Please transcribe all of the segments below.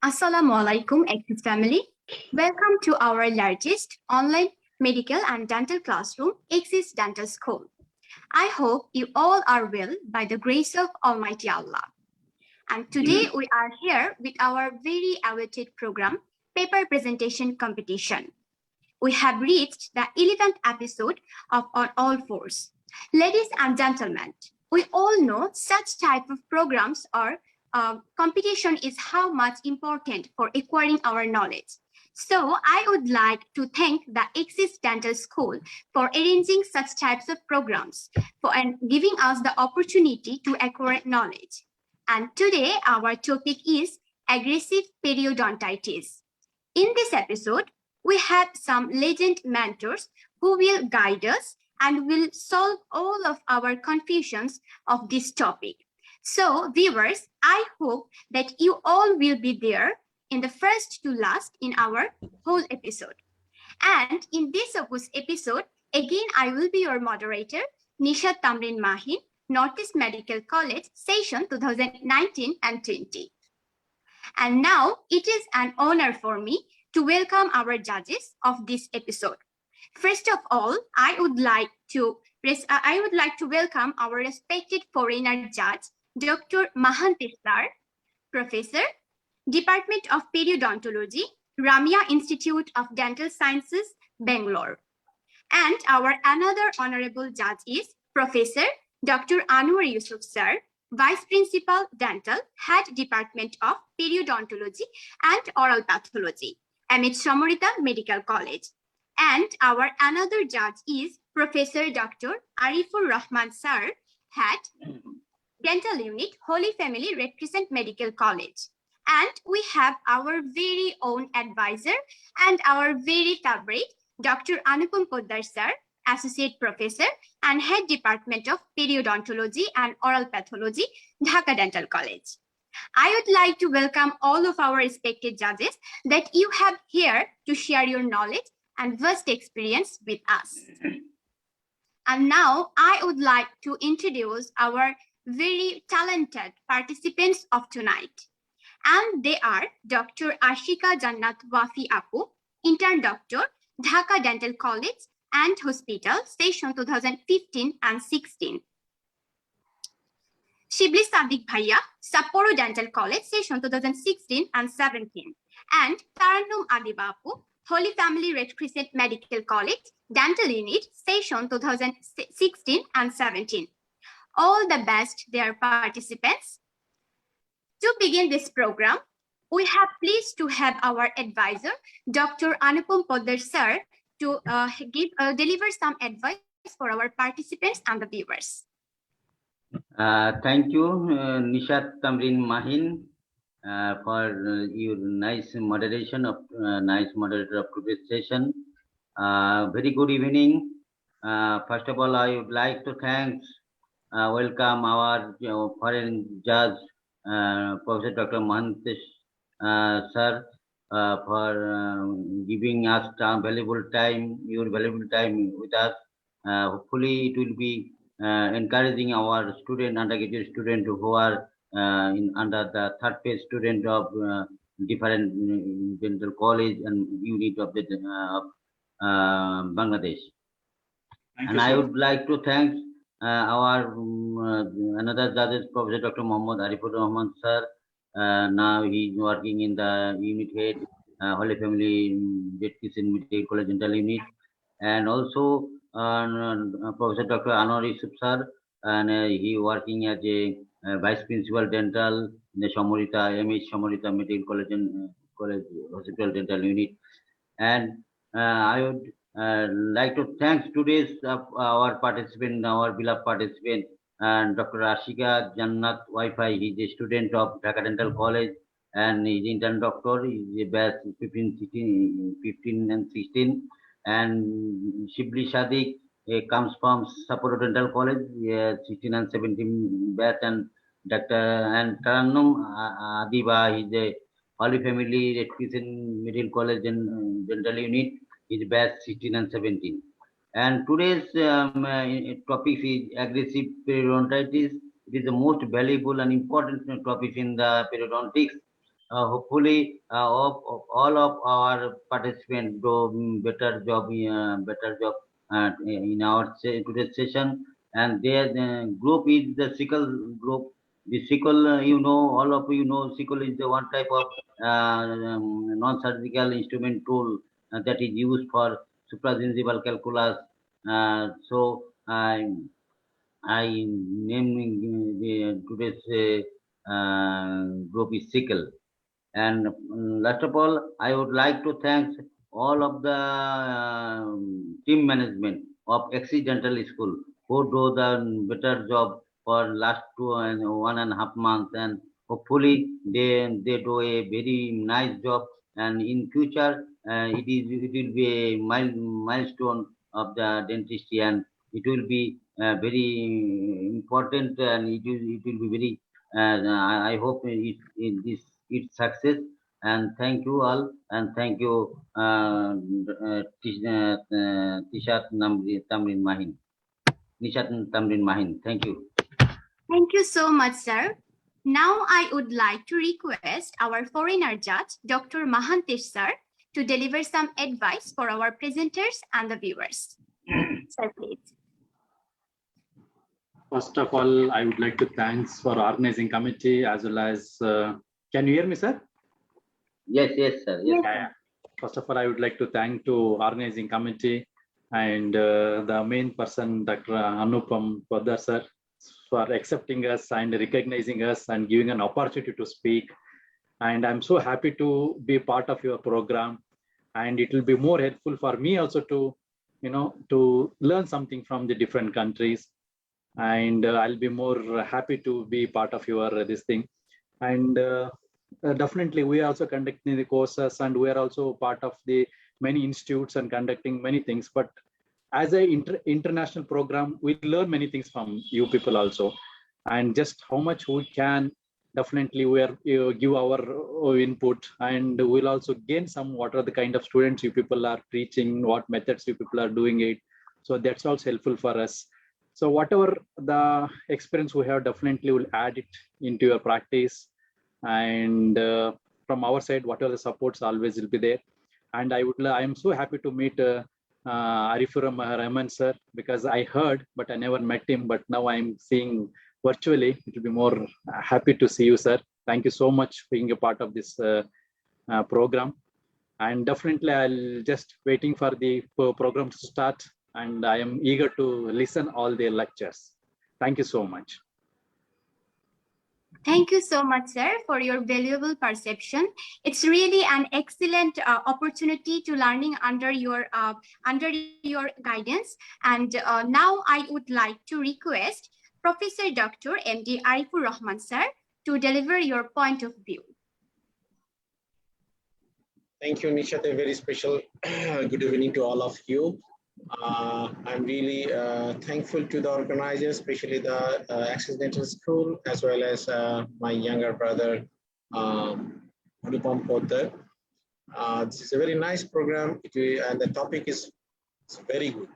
Assalamualaikum, Axis family. Welcome to our largest online medical and dental classroom, Axis Dental School. I hope you all are well by the grace of Almighty Allah. And today we are here with our very awaited program, Paper Presentation Competition. We have reached the 11th episode of On All Fours. Ladies and gentlemen, we all know such type of programs or competition is how much important for acquiring our knowledge. So I would like to thank the Axis Dental School for arranging such types of programs and giving us the opportunity to acquire knowledge. And today our topic is aggressive periodontitis. In this episode, we have some legend mentors who will guide us and will solve all of our confusions of this topic. So viewers, I hope that you all will be there in the first to last in our whole episode. And in this episode, again, I will be your moderator, Nishat Tamrin Mahin, Northeast Medical College, session 2019 and 20. And now it is an honor for me to welcome our judges of this episode. First of all, I would like to welcome our respected foreigner judge, Dr. Mahantesh sir, Professor, Department of Periodontology, Ramaiah Institute of Dental Sciences, Bangalore. And our another honorable judge is Professor Dr. Anwar Yousuf sir, Vice Principal Dental, Head Department of Periodontology and Oral Pathology, Samorita Medical College. And our another judge is Professor Dr. Arifur Rahman sir, Head Dental Unit, Holy Family Red Crescent Medical College. And we have our very own advisor and our very favorite, Dr. Anupam Podder sir, Associate Professor and Head Department of Periodontology and Oral Pathology, Dhaka Dental College. I would like to welcome all of our respected judges that you have here to share your knowledge and vast experience with us. And now I would like to introduce our very talented participants of tonight. And they are Dr. Ashika Jannat Wafi Apu, Intern Doctor, Dhaka Dental College and Hospital, session 2015 and 16. Shibly Sadik Bhaiya, Sapporo Dental College, session 2016 and 17. And Tarannum Adiba Apu, Holy Family Red Crescent Medical College, Dental Unit, session 2016 and 17. All the best, dear participants. To begin this program, we have pleased to have our advisor, Dr. Anupam Podder sir, to deliver some advice for our participants and the viewers. Thank you, Nishat Tamrin Mahin, for your nice moderation of nice moderator of today's session. Very good evening. First of all, I would like to welcome our foreign judge, Professor Dr. Mahantesh sir, for giving us your valuable time with us. Hopefully, it will be encouraging our undergraduate students who are under the third phase student of different dental college and unit of Bangladesh. And I would like to thank our another judges, Professor Dr. Dr.Md.Arifur Rahman sir. Now he is working in the unit head, Holy Family Dept Medical College Dental Unit, and also Professor Dr. Anwar Yousuf sir, and he working as a Vice Principal Dental in the Samorita, Samorita Medical College and College Hospital Dental Unit. And I would like to thank today's our participant, our beloved participant, and Dr. Ashika Jannat Wafi. He is a student of Dhaka Dental College and he is Intern Doctor. He is a batch 15 and 16. And Shibly Sadik comes from Sapporo Dental College, 16 and 17 batch, and Tarannum Adiba is a Holy Family Crescent Medical College and Dental Unit, is batch 16 and 17. And today's topic is aggressive periodontitis. It is the most valuable and important topic in the periodontics. hopefully all of our participants do better job in our today's session. And their group is the Sickle group. The Sickle, all of you know, Sickle is the one type of non-surgical instrument tool that is used for supragingival calculus. So I naming today's group is Sickle. And last of all, I would like to thank all of the team management of Accidental School who do the better job for last 1.5 months, and hopefully they do a very nice job. And in future, it will be a milestone of the dentistry, and it will be very important, and it will be very. I hope its success. And thank you all, and thank you, Tishat Tamrin Mahin, Nishat Tamrin Mahin. Thank you. Thank you so much, sir. Now I would like to request our foreigner judge, Dr. Mahantesh, sir, to deliver some advice for our presenters and the viewers. Sir, please. First of all, I would like to thanks for organizing committee as well as, can you hear me, sir? Yes, sir. Yes. Yeah. First of all, I would like to thank to organizing committee and the main person, Dr. Anupam Podder, sir, for accepting us and recognizing us and giving an opportunity to speak. And I'm so happy to be part of your program. And it will be more helpful for me also to, to learn something from the different countries. And I'll be more happy to be part of your this thing. And definitely we are also conducting the courses, and we are also part of the many institutes and conducting many things. But as a international program, we learn many things from you people also, and just how much we can, definitely we are give our input, and we'll also gain some what are the kind of students you people are teaching, what methods you people are doing it. So that's also helpful for us. So whatever the experience we have, definitely will add it into your practice. And from our side, whatever the supports always will be there. And I am so happy to meet Arifur Rahman sir, because I heard, but I never met him. But now I'm seeing virtually. It will be more happy to see you, sir. Thank you so much for being a part of this program. And definitely, I'll just waiting for the program to start. And I am eager to listen all the lectures. Thank you so much. Thank you so much, sir, for your valuable perception. It's really an excellent opportunity to learning under your guidance. And now I would like to request Professor Dr. Md.Arifur Rahman, sir, to deliver your point of view. Thank you, Nishat. A very special good evening to all of you. I'm really thankful to the organizers, especially the Accidental School, as well as my younger brother, Anupam Podder. This is a very nice program, and the topic is very good.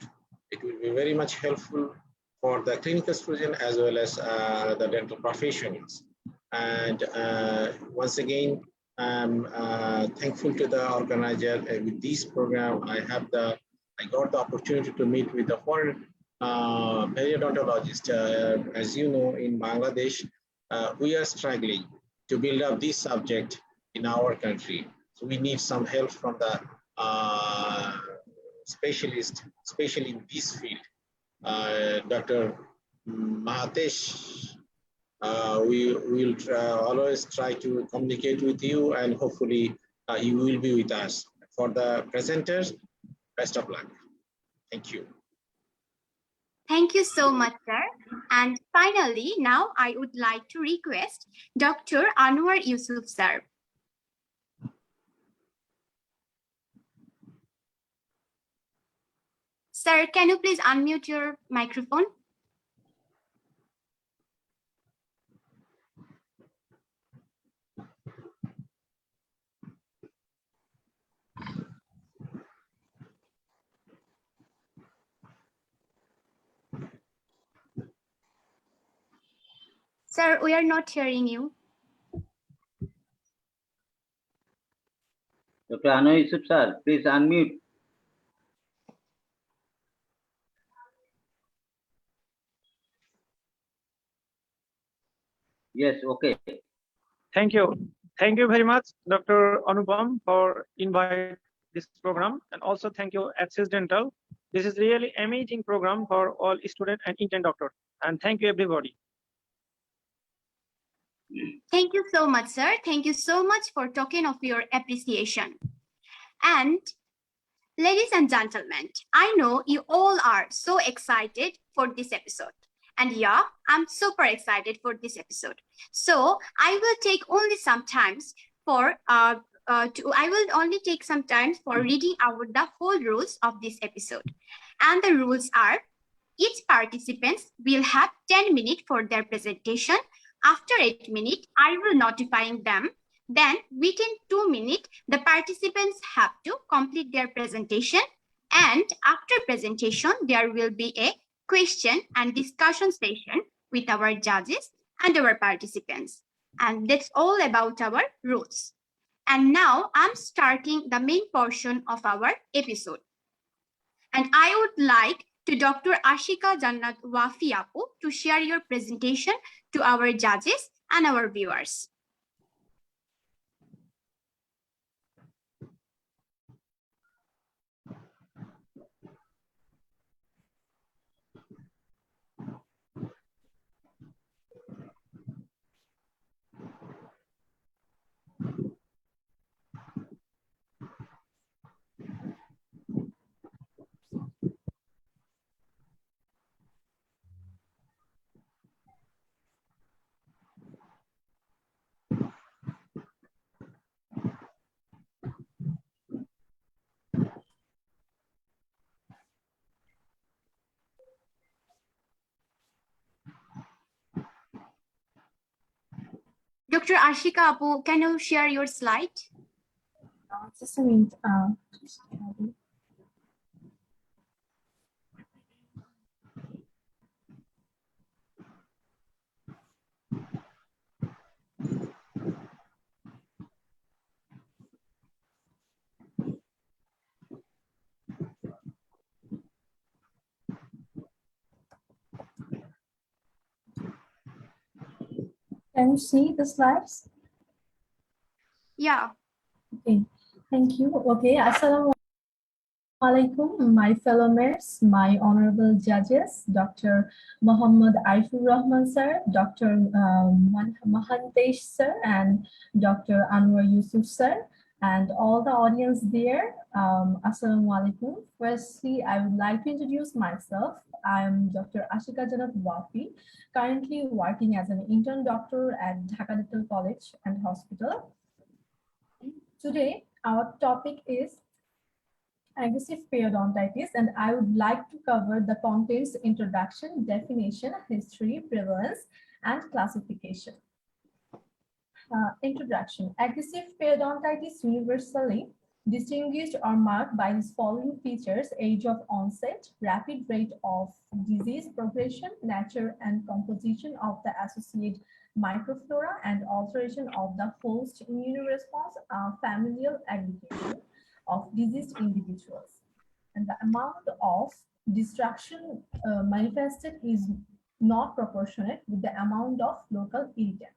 It will be very much helpful for the clinical student as well as the dental professionals. And once again, I'm thankful to the organizer with this program. I got the opportunity to meet with the foreign periodontologist. As you know, in Bangladesh, we are struggling to build up this subject in our country. So we need some help from the specialist, especially in this field. Dr. Mahantesh, we will always try to communicate with you, and hopefully you will be with us. For the presenters, best of luck. Thank you. Thank you so much, sir. And finally, now I would like to request Dr. Anwar Yousuf, sir. Sir, can you please unmute your microphone? Sir, we are not hearing you. Dr. Yousuf sir, please unmute. Yes, okay. Thank you. Thank you very much, Dr. Anupam, for invite this program. And also thank you, Access Dental. This is really amazing program for all students and intern doctor. And thank you, everybody. Thank you so much, sir. Thank you so much for talking of your appreciation. And ladies and gentlemen, I know you all are so excited for this episode. And yeah, I'm super excited for this episode. So I will take only some times for reading out the whole rules of this episode. And the rules are: each participant will have 10 minutes for their presentation. After 8 minutes, I will notifying them. Then within 2 minutes, the participants have to complete their presentation. And after presentation, there will be a question and discussion session with our judges and our participants. And that's all about our rules. And now I'm starting the main portion of our episode. And I would like to Dr. Ashika Jannat Wafi Apu to share your presentation to our judges and our viewers. Dr. Ashika Apu, can you share your slide? Just a minute. Can you see the slides? Yeah. Okay, thank you. Okay, Assalamu alaikum, my fellow mates, my honorable judges, Dr. Md.Arifur Rahman sir, Dr. Mahantesh sir, and Dr. Anwar Yousuf sir, and all the audience there. Assalamu alaikum. Firstly, I would like to introduce myself. I am Dr. Ashika Wafi, currently working as an intern doctor at Dhaka Dental College and Hospital. Today, our topic is aggressive periodontitis, and I would like to cover the contents: introduction, definition, history, prevalence, and classification. Introduction. Aggressive periodontitis universally distinguished or marked by these following features: age of onset, rapid rate of disease progression, nature and composition of the associated microflora, and alteration of the host immune response, familial aggregation of diseased individuals. And the amount of destruction manifested is not proportionate with the amount of local irritants.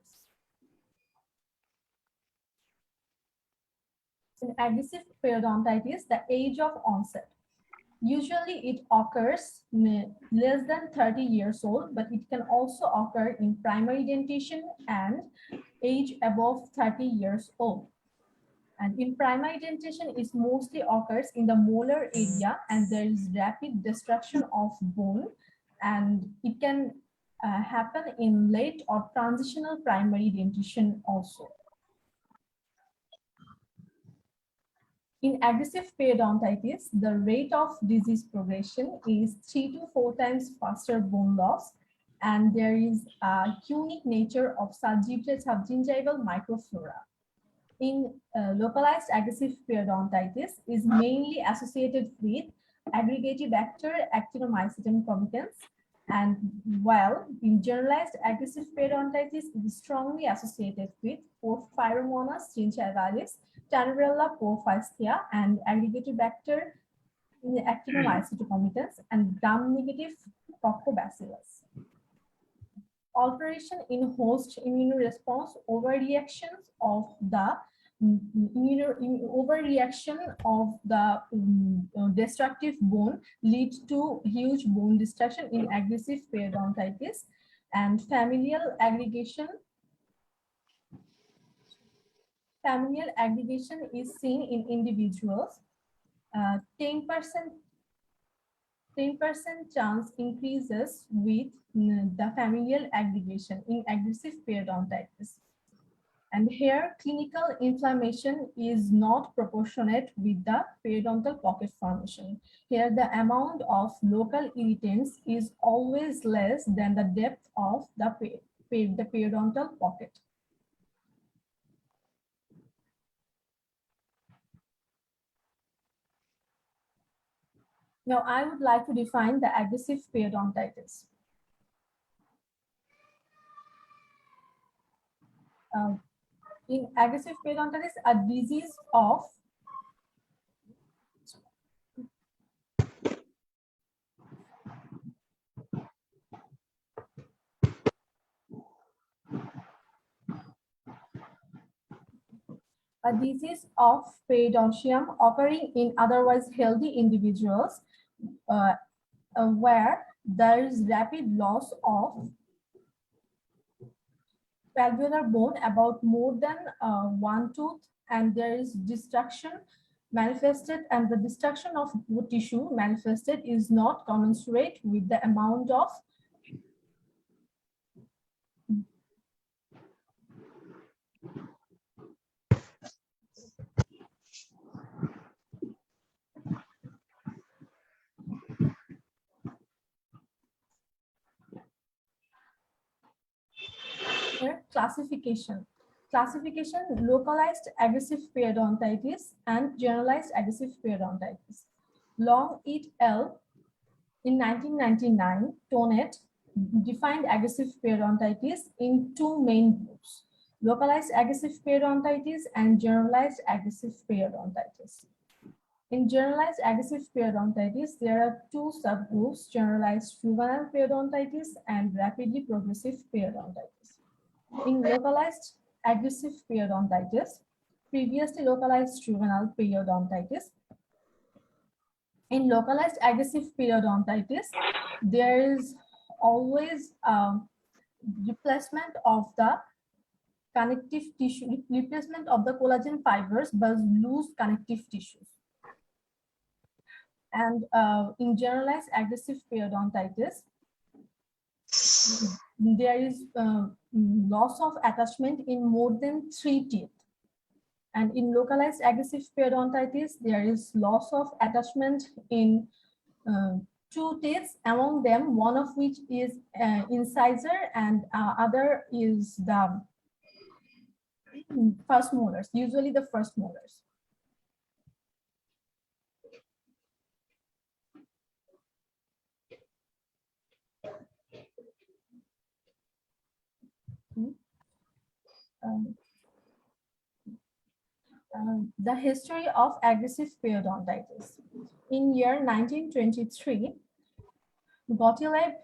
In aggressive periodontitis, the age of onset. Usually it occurs less than 30 years old, but it can also occur in primary dentition and age above 30 years old. And in primary dentition, it mostly occurs in the molar area, and there is rapid destruction of bone, and it can happen in late or transitional primary dentition also. In aggressive periodontitis, the rate of disease progression is 3 to 4 times faster bone loss, and there is a unique nature of subgingival microflora. In localized aggressive periodontitis is mainly associated with aggregative bacter Actinomycetum comitans, And while in generalized aggressive periodontitis is strongly associated with Porphyromonas chinchavalis, Tannerella porphyria, and Aggregatobacter actinomycetocomitans, and gram-negative Coccobacillus. Alteration in host immunoresponse, overreactions of the overreaction of the destructive bone lead to huge bone destruction in aggressive periodontitis, and familial aggregation is seen in individuals. 10% chance increases with the familial aggregation in aggressive periodontitis. And here, clinical inflammation is not proportionate with the periodontal pocket formation. Here, the amount of local irritants is always less than the depth of the periodontal pocket. Now, I would like to define the aggressive periodontitis. In aggressive periodontitis, a disease of periodontium occurring in otherwise healthy individuals where there is rapid loss of valvular bone about more than one tooth, and there is destruction manifested, and the destruction of tissue manifested is not commensurate with the amount of classification. Localized aggressive periodontitis and generalized aggressive periodontitis. Long et al. In 1999, Tonet defined aggressive periodontitis in two main groups: localized aggressive periodontitis and generalized aggressive periodontitis. In generalized aggressive periodontitis, there are two subgroups: generalized juvenile periodontitis and rapidly progressive periodontitis. In localized aggressive periodontitis, previously localized juvenile periodontitis. In localized aggressive periodontitis, there is always replacement of the connective tissue, replacement of the collagen fibers but loose connective tissues. And in generalized aggressive periodontitis, there is loss of attachment in more than 3 teeth. And in localized aggressive periodontitis, there is loss of attachment in 2 teeth, among them one of which is incisor and other is the first molars, usually the first molars. The history of aggressive periodontitis. In year 1923, Gottlieb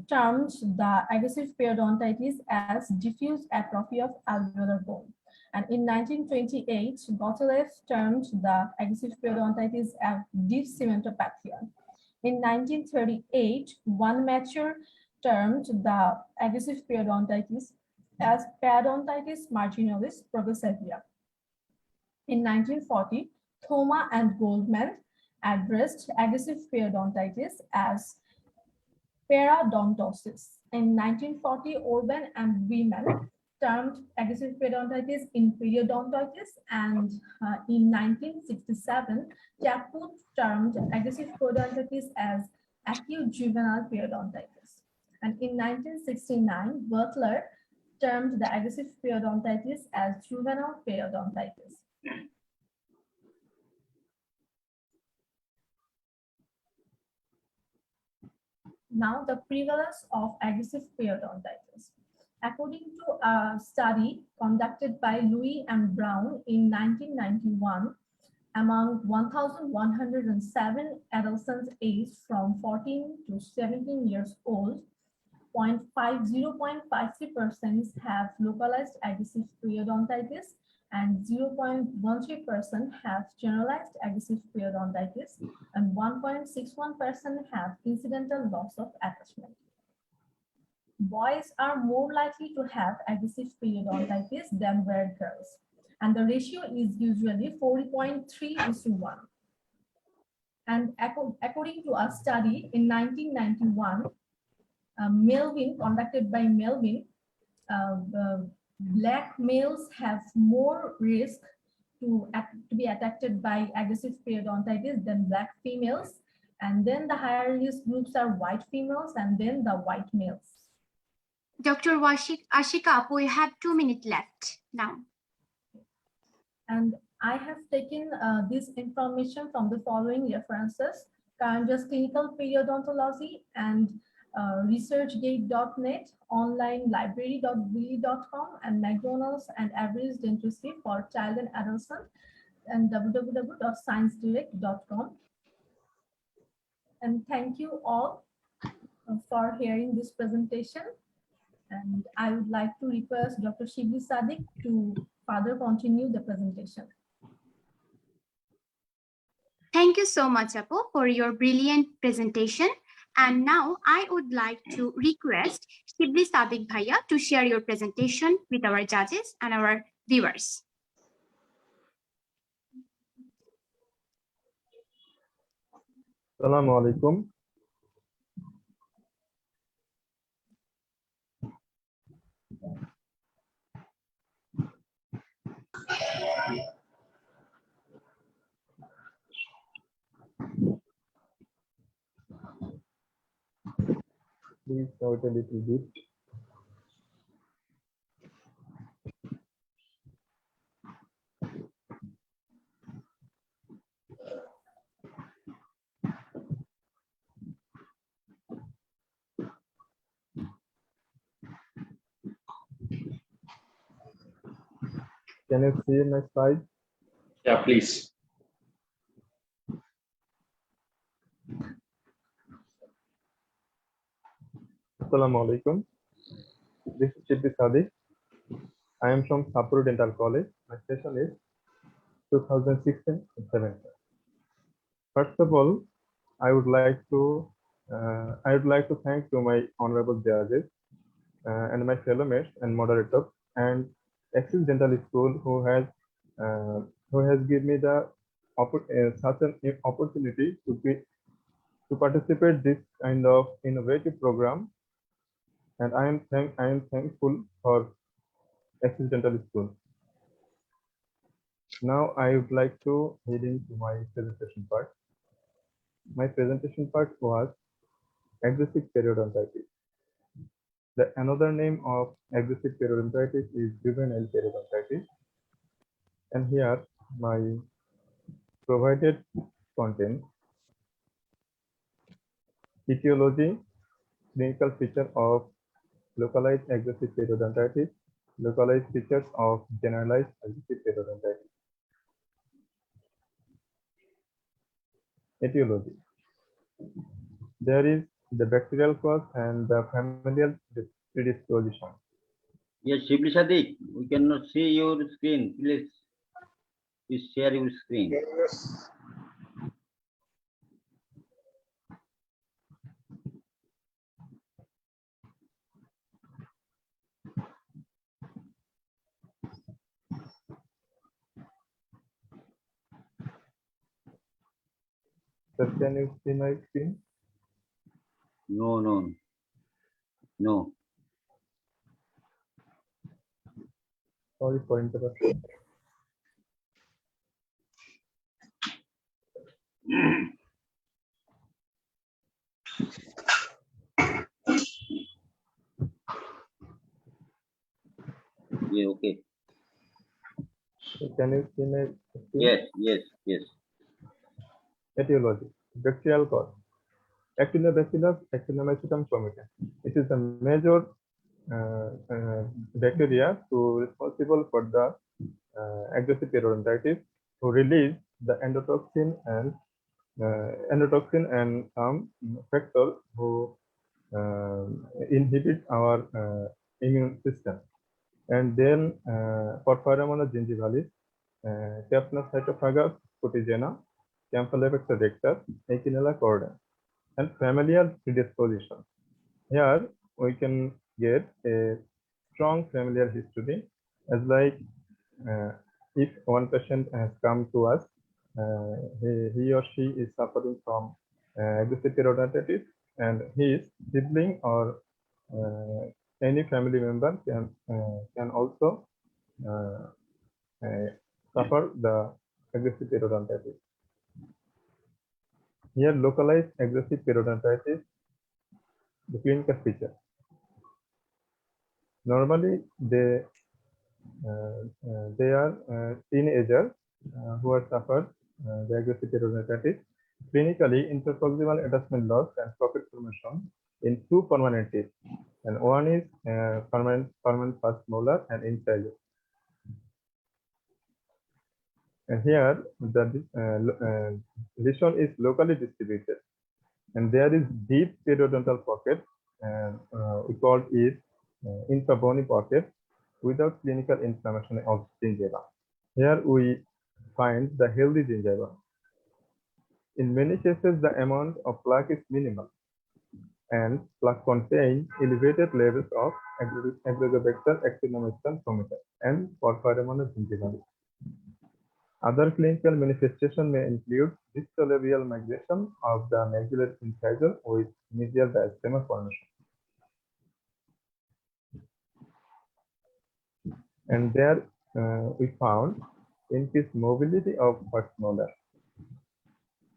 termed the aggressive periodontitis as diffuse atrophy of alveolar bone. And in 1928, Gottlieb termed the aggressive periodontitis as deep cementopathia. In 1938, one mature termed the aggressive periodontitis as periodontitis marginalis progressiva. In 1940, Thoma and Goldman addressed aggressive periodontitis as periodontosis. In 1940, Orban and Wieman termed aggressive periodontitis in periodontitis, and in 1967, Chaput termed aggressive periodontitis as acute juvenile periodontitis. And in 1969, Butler termed the aggressive periodontitis as juvenile periodontitis. Now, the prevalence of aggressive periodontitis. According to a study conducted by Louis and Brown in 1991, among 1,107 adolescents aged from 14 to 17 years old, 0.53% have localized aggressive periodontitis and 0.13% have generalized aggressive periodontitis, and 1.61% have incidental loss of attachment. Boys are more likely to have aggressive periodontitis than were girls, and the ratio is usually 40.3:1. And according to a study in 1991, Melvin, conducted by Melvin, black males have more risk to be affected by aggressive periodontitis than black females. And then the higher risk groups are white females and then the white males. Dr. Ashika, we have 2 minutes left now. And I have taken this information from the following references: Karanja's Clinical Periodontology and researchgate.net, online library.willy.com, and McDonald's and Average Dentistry for Child and Adolescent, and www.sciencedirect.com. And thank you all for hearing this presentation. And I would like to request Dr. Shibly Sadik to further continue the presentation. Thank you so much, Apo, for your brilliant presentation. And now I would like to request Shibly Sadik Bhaiya to share your presentation with our judges and our viewers. Assalamu alaikum. Please note a little bit. Can you see my slide? Yeah, please. Assalamu alaikum. This is Shibly Sadik. I am from Sapporo Dental College. My session is 2016-17. First of all, I would like to thank to my honorable judges and my fellow mates and moderators and Access Dental School who has given me the such an opportunity to participate this kind of innovative program, and I am thankful for Access Dental School. Now I would like to head into my presentation part. My presentation part was aggressive periodontitis. Another name of aggressive periodontitis is juvenile periodontitis. And here my provided content: etiology, clinical feature of localized aggressive periodontitis, localized features of generalized aggressive periodontitis. Etiology. There is the bacterial cause and the familial predisposition. Yes, Shibly Sadik, we cannot see your screen. Please share your screen. Yes. Sir, can you see my screen? No. Sorry for interruption. Yeah, okay. So can you see my screen? Yes. Etiology, bacterial cause. Actinobacillus actinomycetum comitem. It is the major bacteria responsible for the aggressive periodontitis, who release the endotoxin and some factors who inhibit our immune system. And then for Pseudomonas gingivalis, Capnocytophagus cutigena, Campylobacter rectus, Echinella cordon, and familial predisposition. Here we can get a strong familial history, as like if one patient has come to us, he or she is suffering from aggressive periodontitis, and his sibling or any family member can also suffer the aggressive periodontitis. Here, localized aggressive periodontitis, the clinical feature. Normally, they are teenagers who are suffered the aggressive periodontitis. Clinically, interproximal attachment loss and pocket formation in two permanent teeth, and one is permanent first molar and incisor. And here the lesion is locally distributed, and there is deep periodontal pocket, and we call it infrabony pocket without clinical inflammation of gingiva. Here we find the healthy gingiva. In many cases, the amount of plaque is minimal, and plaque contains elevated levels of Agrobacter actinomycetum comitem and Pseudomonas gingivalis. Other clinical manifestations may include distolabial migration of the maxillary incisor with mesial diastema formation. And there we found increased mobility of first molar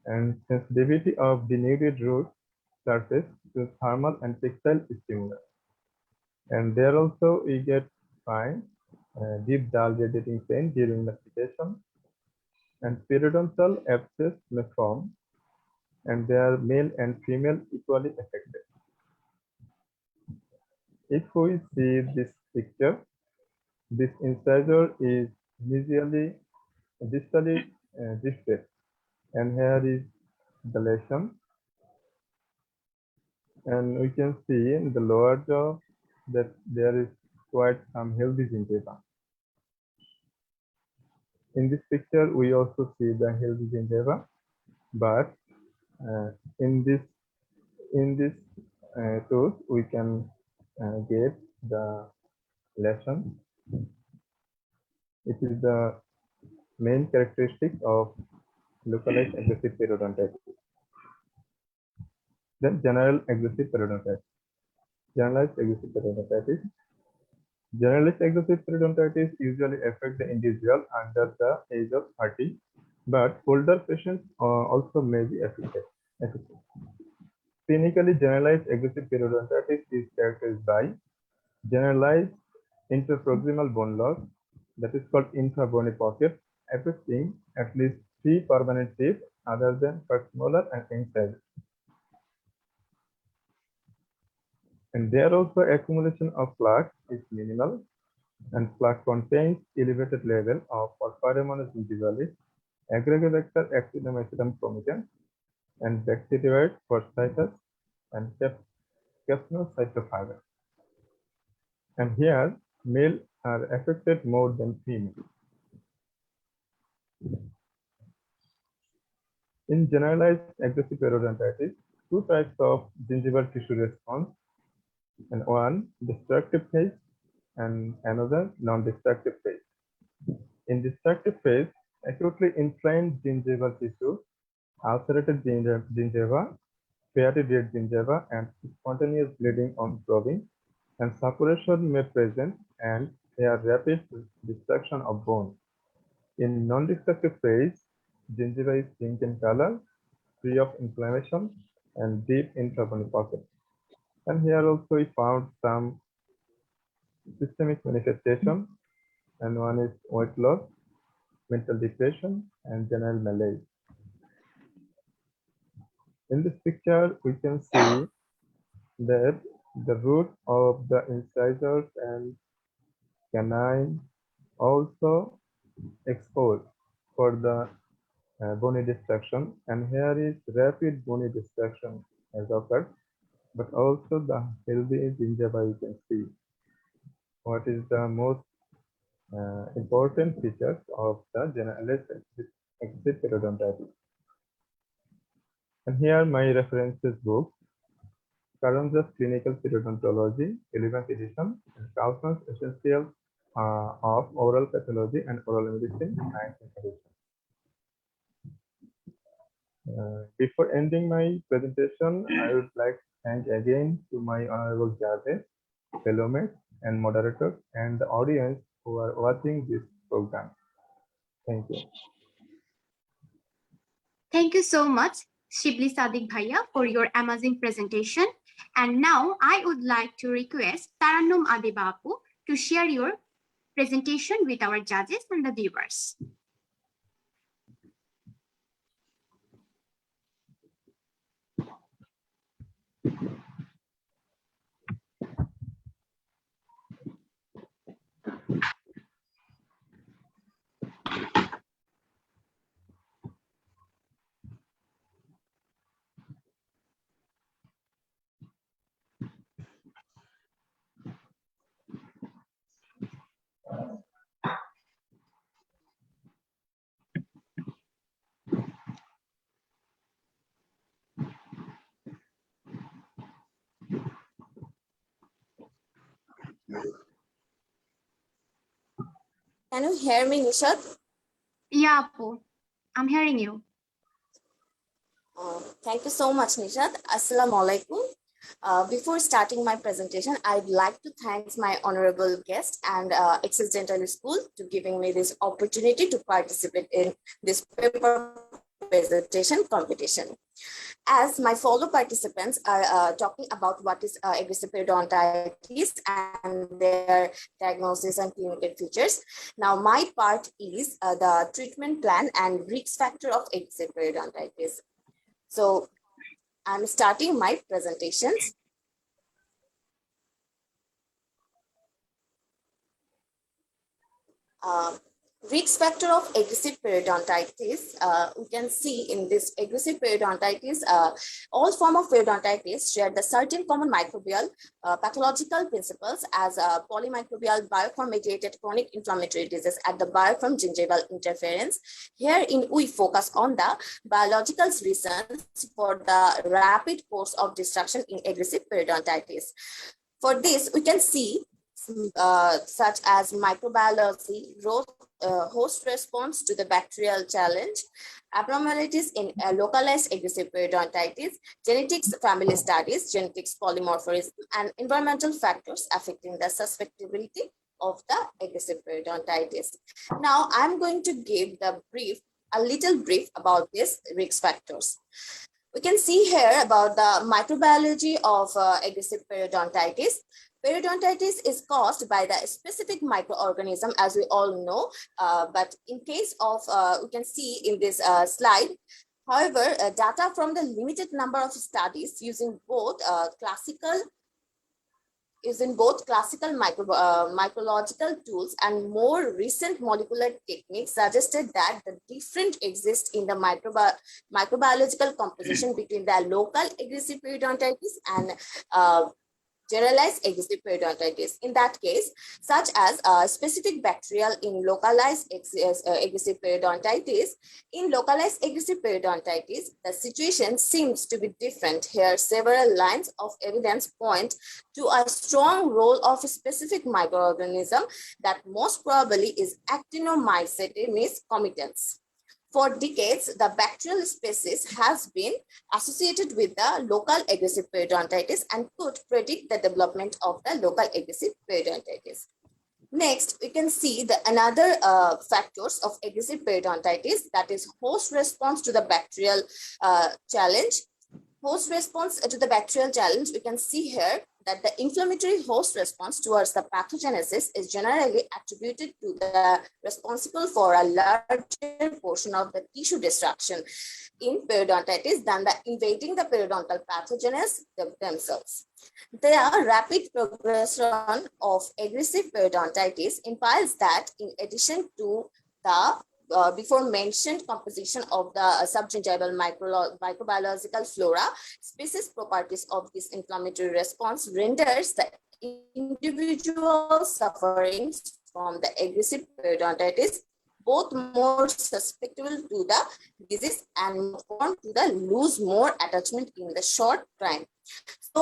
and sensitivity of denuded root surface to thermal and textile stimuli. And there also we get find deep dull radiating pain during mastication, and periodontal abscess may form, and they are male and female equally affected. If we see this picture, this incisor is distally distal, and here is the lesion, and we can see in the lower jaw that there is quite some healthy gingiva. In this picture, we also see the healthy gingiva, but in this tooth, we can get the lesion. It is the main characteristic of localized aggressive periodontitis. Then general aggressive periodontitis. Generalized aggressive periodontitis. Generalized aggressive periodontitis usually affect the individual under the age of 30, but older patients also may be affected. Clinically, generalized aggressive periodontitis is characterized by generalized interproximal bone loss, that is called infrabony pocket, affecting at least 3 permanent teeth other than first molar and incisor. And there also accumulation of plaque is minimal, and plaque contains elevated level of Pseudomonas gingivalis, Agrobacter actinomycetum comitem, and bacterioid bursitis and Capnocytophagus. And here, male are affected more than female. In generalized aggressive periodontitis, two types of gingival tissue response, and one destructive phase and another non-destructive phase. In destructive phase, acutely inflamed gingival tissue, ulcerated gingiva, fatty dead gingiva, and spontaneous bleeding on probing, and suppuration may present, and there are rapid destruction of bone. In non-destructive phase, gingiva is pink in color, free of inflammation, and deep infrabony pocket. And here also we found some systemic manifestation, and one is weight loss, mental depression, and general malaise. In this picture, we can see that the root of the incisors and canine also exposed for the bony destruction, and here is rapid bony destruction has occurred, but also the healthy gingiva you can see. What is the most important features of the generalized excessive periodontitis? And here my references book, Karanja's Clinical Periodontology, 11th edition, and Carlson's Essentials of Oral Pathology and Oral Medicine, 19th edition. Before ending my presentation, I would like to thank again to my honorable judges, fellow mates, and moderators, and the audience who are watching this program. Thank you. Thank you so much, Shibly Sadik Bhaiya, for your amazing presentation. And now I would like to request Tarannum Adiba to share your presentation with our judges and the viewers. Can you hear me, Nishat? Yeah, Apu, I'm hearing you. Thank you so much, Nishat. Assalamu alaikum. Before starting my presentation, I'd like to thank my honorable guest and Access Dental School to giving me this opportunity to participate in this paper presentation competition. As my fellow participants are talking about what is aggressive periodontitis and their diagnosis and clinical features, now my part is the treatment plan and risk factor of aggressive periodontitis. So I'm starting my presentations. Risk factor of aggressive periodontitis, we can see in this aggressive periodontitis, all forms of periodontitis share the certain common microbial pathological principles as polymicrobial biofilm-mediated chronic inflammatory disease at the biofilm gingival interference. Herein, we focus on the biological reasons for the rapid course of destruction in aggressive periodontitis. For this, we can see such as microbiology, host response to the bacterial challenge, abnormalities in localized aggressive periodontitis, genetics family studies, genetics polymorphism, and environmental factors affecting the susceptibility of the aggressive periodontitis. Now, I'm going to give a little brief about these risk factors. We can see here about the microbiology of aggressive periodontitis. Periodontitis is caused by the specific microorganism, as we all know, but in case of, we can see in this slide, however, data from the limited number of studies using both classical micrological tools and more recent molecular techniques suggested that the difference exists in the microbiological composition between the local aggressive periodontitis and generalized aggressive periodontitis. In that case, such as specific bacterial in localized aggressive periodontitis. In localized aggressive periodontitis, the situation seems to be different. Here, several lines of evidence point to a strong role of a specific microorganism that most probably is Actinomycetes comitans. For decades, the bacterial species has been associated with the local aggressive periodontitis and could predict the development of the local aggressive periodontitis. Next, we can see the another factors of aggressive periodontitis, that is host response to the bacterial challenge. Host response to the bacterial challenge, we can see here that the inflammatory host response towards the pathogenesis is generally attributed to the responsible for a larger portion of the tissue destruction in periodontitis than the invading the periodontal pathogens themselves. The rapid progression of aggressive periodontitis implies that in addition to the before mentioned composition of the subgingival microbiological flora, species properties of this inflammatory response renders the individual suffering from the aggressive periodontitis both more susceptible to the disease and prone to the lose more attachment in the short time. So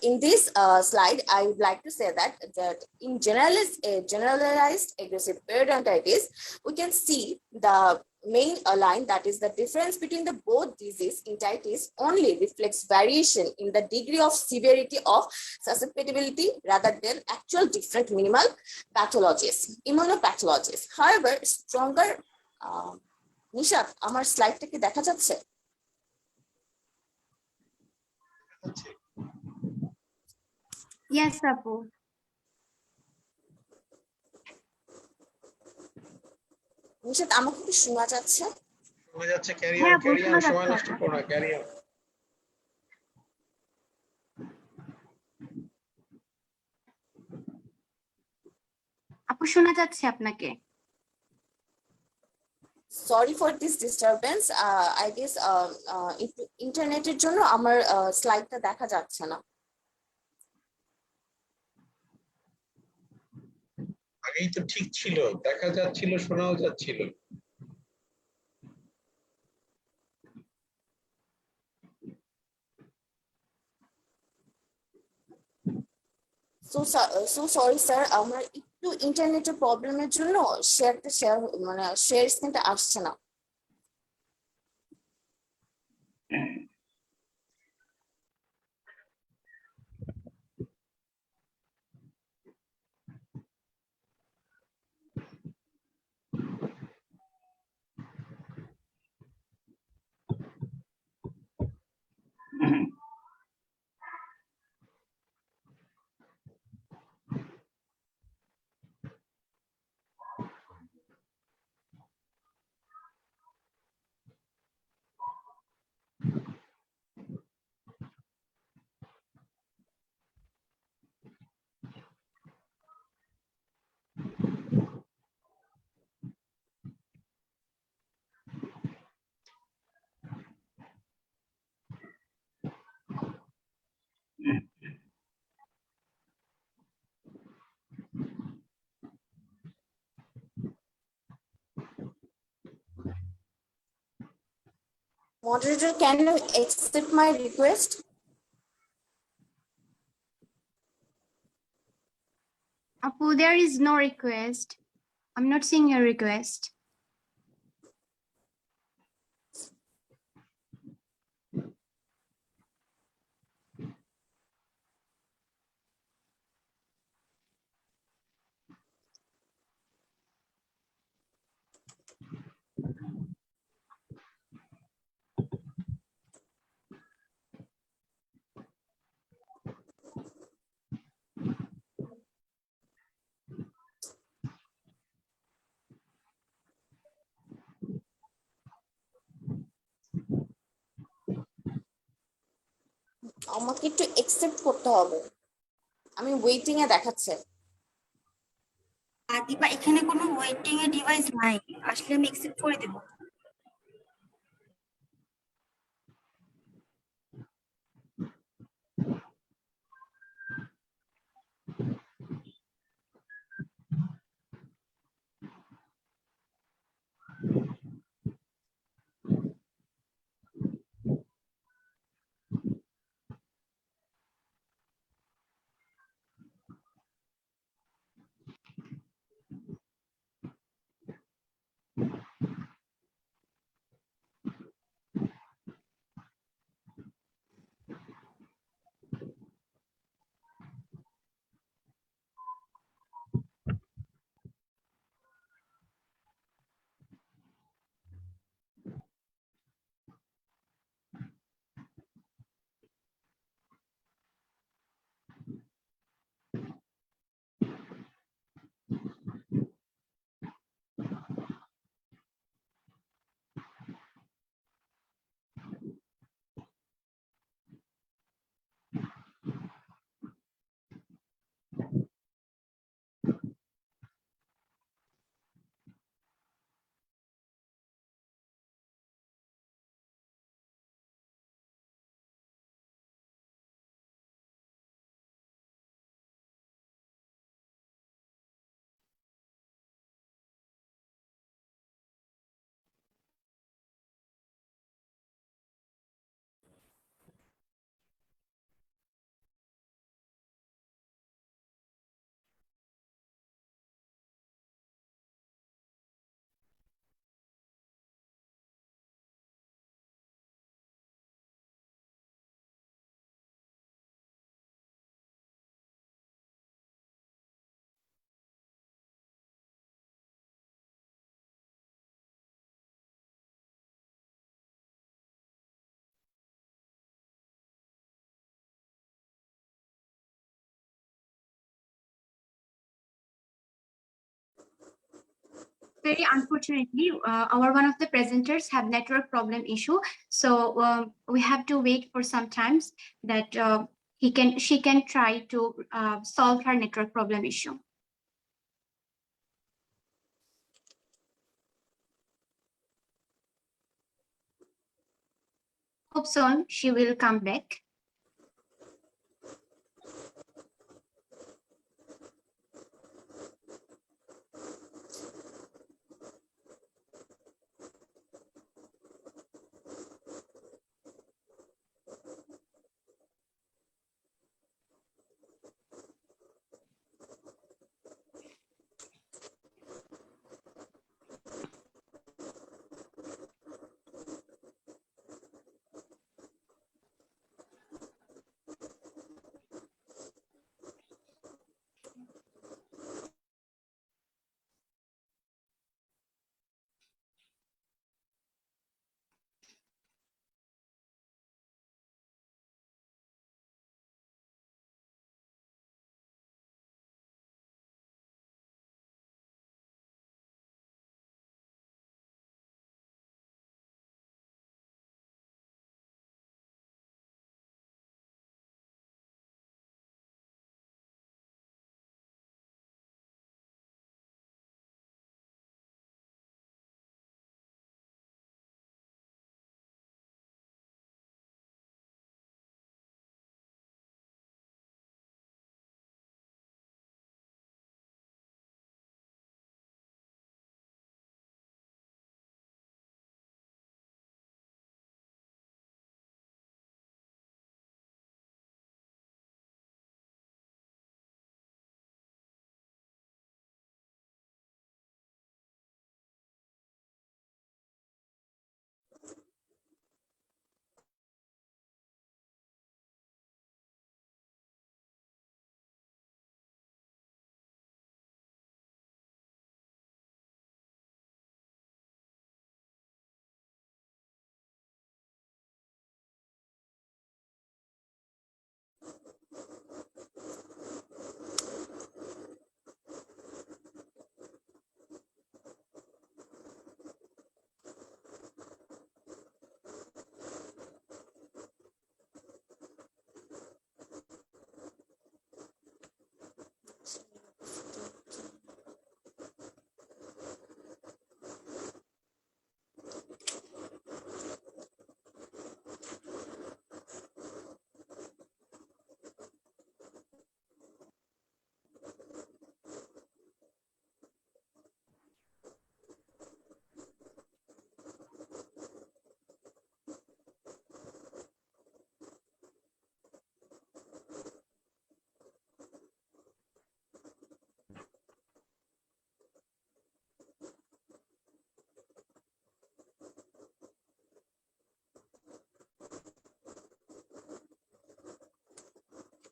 in this slide, I would like to say that in generalized aggressive periodontitis, we can see the main line, that is the difference between the both disease entities only reflects variation in the degree of severity of susceptibility rather than actual different minimal pathologies, immunopathologies. However, stronger Nishat, আমার স্লাইডটা কি দেখা যাচ্ছে? Yes, Apu. Nishat আমাকে কি শোনা যাচ্ছে? শোনা যাচ্ছে, ক্যারিয়ার সময় নষ্ট করো না, ক্যারিয়ার। আপু শোনা যাচ্ছে আপনাকে? Sorry for this disturbance. I guess ইন্টারনেটের জন্য আমার স্লাইডটা দেখা যাচ্ছে না। আগেই তো ঠিক ছিল, দেখা যাচ্ছিল, শোনাও যাচ্ছিল। So sorry sir, আমার একটু ইন্টারনেটের প্রবলেমের জন্য শেয়ার স্ক্রিনটা আসছে না। Moderator, can you accept my request? Apu, there is no request. I'm not seeing your request. আমাকে একটু accept করতে হবে, আমি ওয়েটিং এ দেখাচ্ছে। আদিবা, এখানে কোনো ওয়েটিং এর ডিভাইস নাই, আসলে আমি অ্যাকসেপ্ট করে দেব। very unfortunately, our one of the presenters have network problem issue. So we have to wait for some times that she can try to solve her network problem issue. Hope soon she will come back.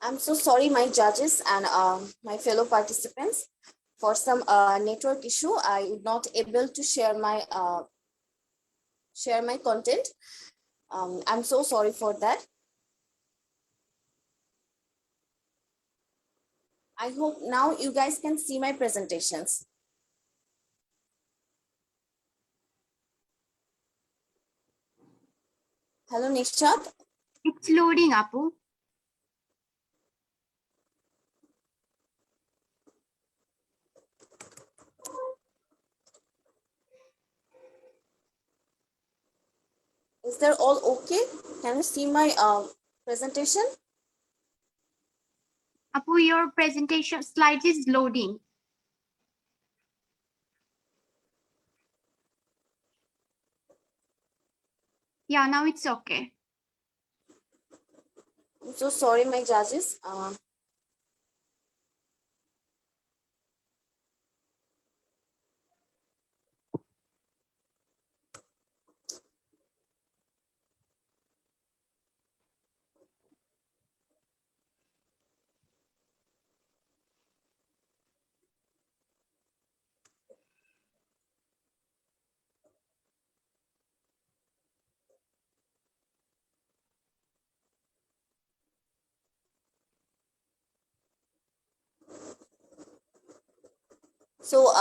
I'm so sorry, my judges and my fellow participants. For some network issue, I would not able to share my content. I'm so sorry for that. I hope now you guys can see my presentations. Hello, Nishat. It's loading, Apu. Is that all okay? Can you see my presentation? Apu, your presentation slide is loading. Yeah, now it's okay. I'm so sorry, my judges. So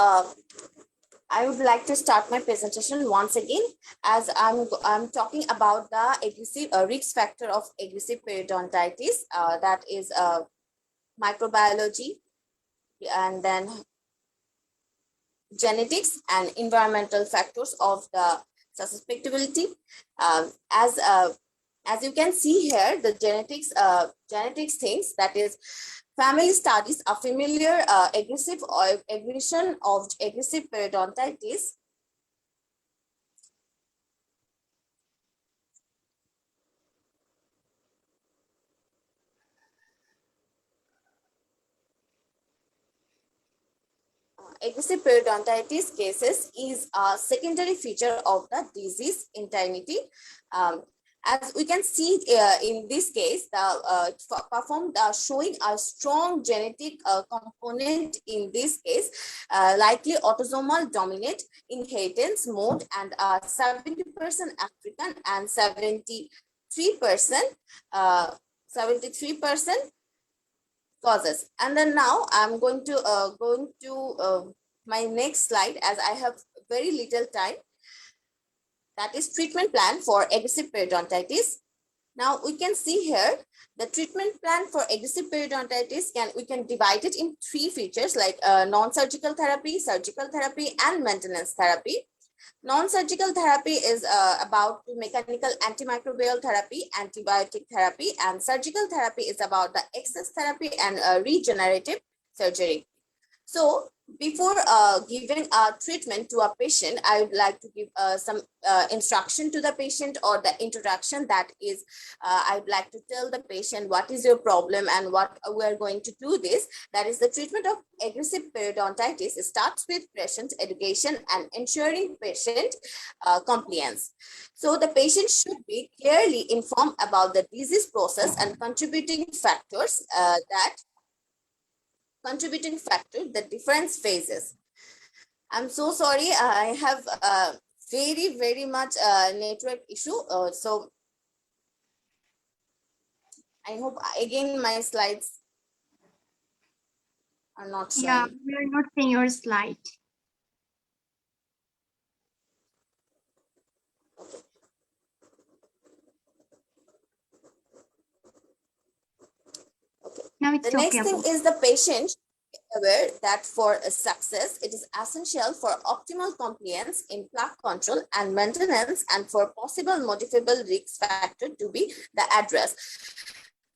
I would like to start my presentation once again, as I'm talking about the aggressive risk factor of aggressive periodontitis, that is microbiology, and then genetics and environmental factors of the susceptibility. As you can see here, the genetics things, that is family studies are familiar aggressive or aggression of aggressive periodontitis. Aggressive periodontitis cases is a secondary feature of the disease entirety. As we can see in this case, performed showing a strong genetic component in this case, likely autosomal dominant inheritance mode, and 70% African and 73% causes. And then now I'm going to my next slide, as I have very little time. That is treatment plan for aggressive periodontitis. Now we can see here the treatment plan for aggressive periodontitis. We can divide it in three features, like non-surgical therapy, surgical therapy, and maintenance therapy. Non-surgical therapy is about mechanical antimicrobial therapy, antibiotic therapy, and surgical therapy is about the excess therapy and regenerative surgery. So before giving a treatment to a patient, I would like to give some instruction to the patient, or the introduction, that is, I would like to tell the patient what is your problem and what we are going to do this. That is, the treatment of aggressive periodontitis starts with patient education and ensuring patient compliance. So the patient should be clearly informed about the disease process and contributing factors the different phases. I'm so sorry, I have very much network issue. So I hope again my slides are not showing. Yeah, we are not seeing your slide. Okay. Now it's The next okay. thing is the patient aware that for success, it is essential for optimal compliance in plaque control and maintenance, and for possible modifiable risk factor to be the address.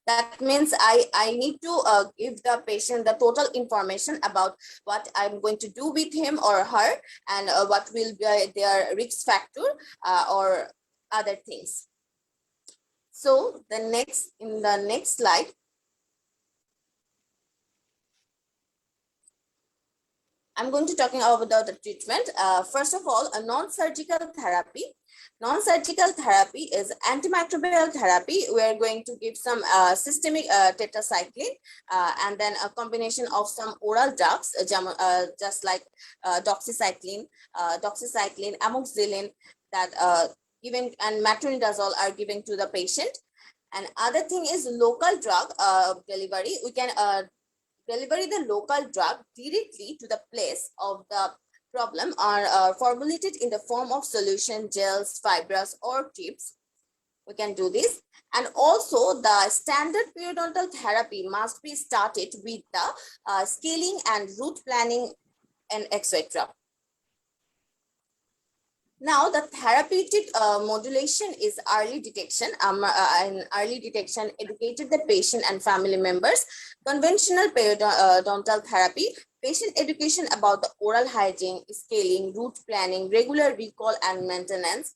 That means I need to give the patient the total information about what I'm going to do with him or her, and what will be their risk factor or other things. So in the next slide, I'm going to talking about the treatment. First of all, a non-surgical therapy. Non-surgical therapy is antimicrobial therapy. We're going to give some systemic tetracycline and then a combination of some oral drugs, just like doxycycline, amoxicillin, that given, and metronidazole are given to the patient. And other thing is local drug delivery. We can deliver the local drug directly to the place of the problem, are formulated in the form of solution, gels, fibers, or tips. We can do this. And also the standard periodontal therapy must be started with the scaling and root planning and etc. Now the therapeutic modulation is early detection. In early detection, educated the patient and family members. Conventional periodontal therapy, patient education about the oral hygiene, scaling, root planning, regular recall and maintenance.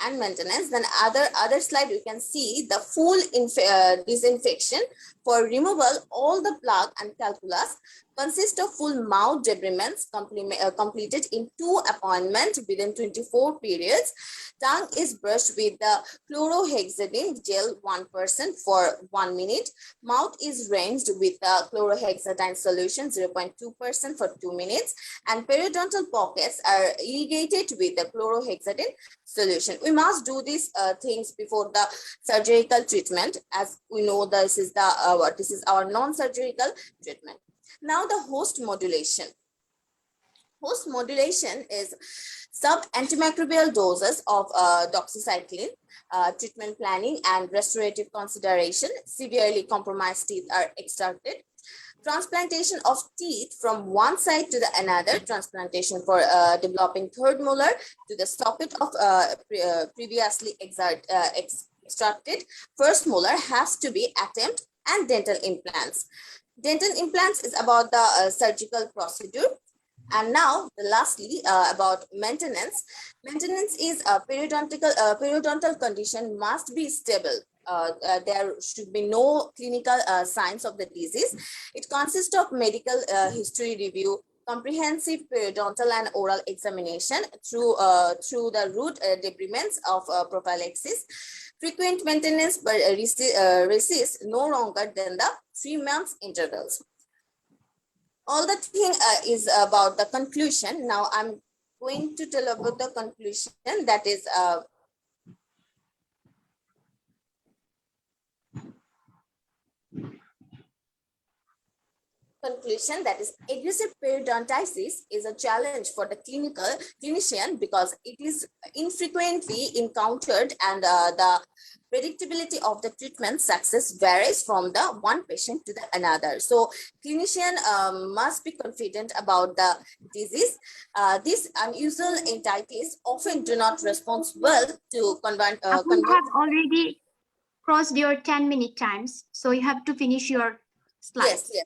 Then other slide, you can see the full disinfection for removal all the plaque and calculus. Consists of full mouth debridements completed in 2 appointments within 24 periods. Tongue is brushed with the chlorohexidine gel 1% for 1 minute. Mouth is rinsed with the chlorohexidine solution 0.2% for 2 minutes. And periodontal pockets are irrigated with the chlorohexidine solution. We must do these things before the surgical treatment. As we know, this is our non-surgical treatment. Now the host modulation. Post-modulation is sub-antimicrobial doses of doxycycline, treatment planning and restorative consideration. Severely compromised teeth are extracted. Transplantation of teeth from one side to the another, transplantation for developing third molar to the socket of previously extracted first molar has to be attempt, and dental implants. Dental implants is about the surgical procedure. And now, lastly, about maintenance. Maintenance is a periodontal condition must be stable. There should be no clinical signs of the disease. It consists of medical history review, comprehensive periodontal and oral examination through the root debridements of prophylaxis. Frequent maintenance but resist no longer than the 3 months intervals. All the thing is about the conclusion. Now I'm going to tell about the conclusion, that is aggressive periodontitis is a challenge for the clinician because it is infrequently encountered, and the predictability of the treatment success varies from the one patient to the another. So clinician must be confident about the disease. This unusual entities often do not respond well to convert. You have already crossed your 10-minute times, so you have to finish your slides. Yes.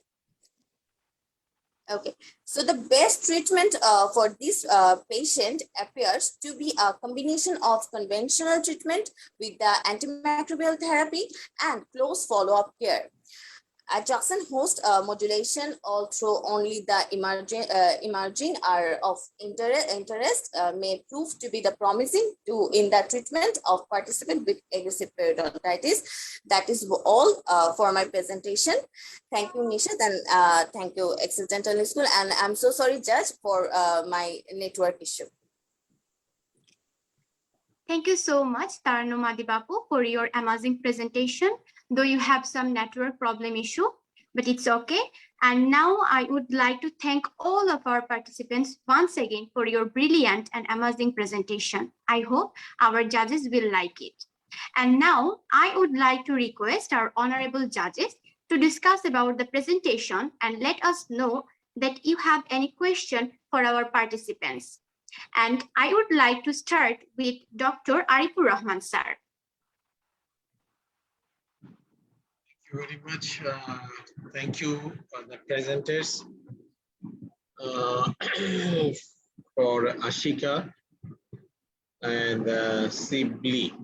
Okay, so the best treatment for this patient appears to be a combination of conventional treatment with the antimicrobial therapy and close follow-up care. Adjacent host modulation, although only the emerging are of interest, may prove to be the promising in the treatment of participants with aggressive periodontitis. That is all for my presentation. Thank you, Nishat, and thank you, Excel Dental School. And I'm so sorry, Judge, for my network issue. Thank you so much, Tarannum Adiba, for your amazing presentation, though you have some network problem issue, but it's okay. And now I would like to thank all of our participants once again for your brilliant and amazing presentation. I hope our judges will like it. And now I would like to request our honorable judges to discuss about the presentation and let us know that you have any question for our participants. And I would like to start with Dr. Arifur Rahman, sir. Thank you very much. Thank you, the presenters, for Ashika and Shibly.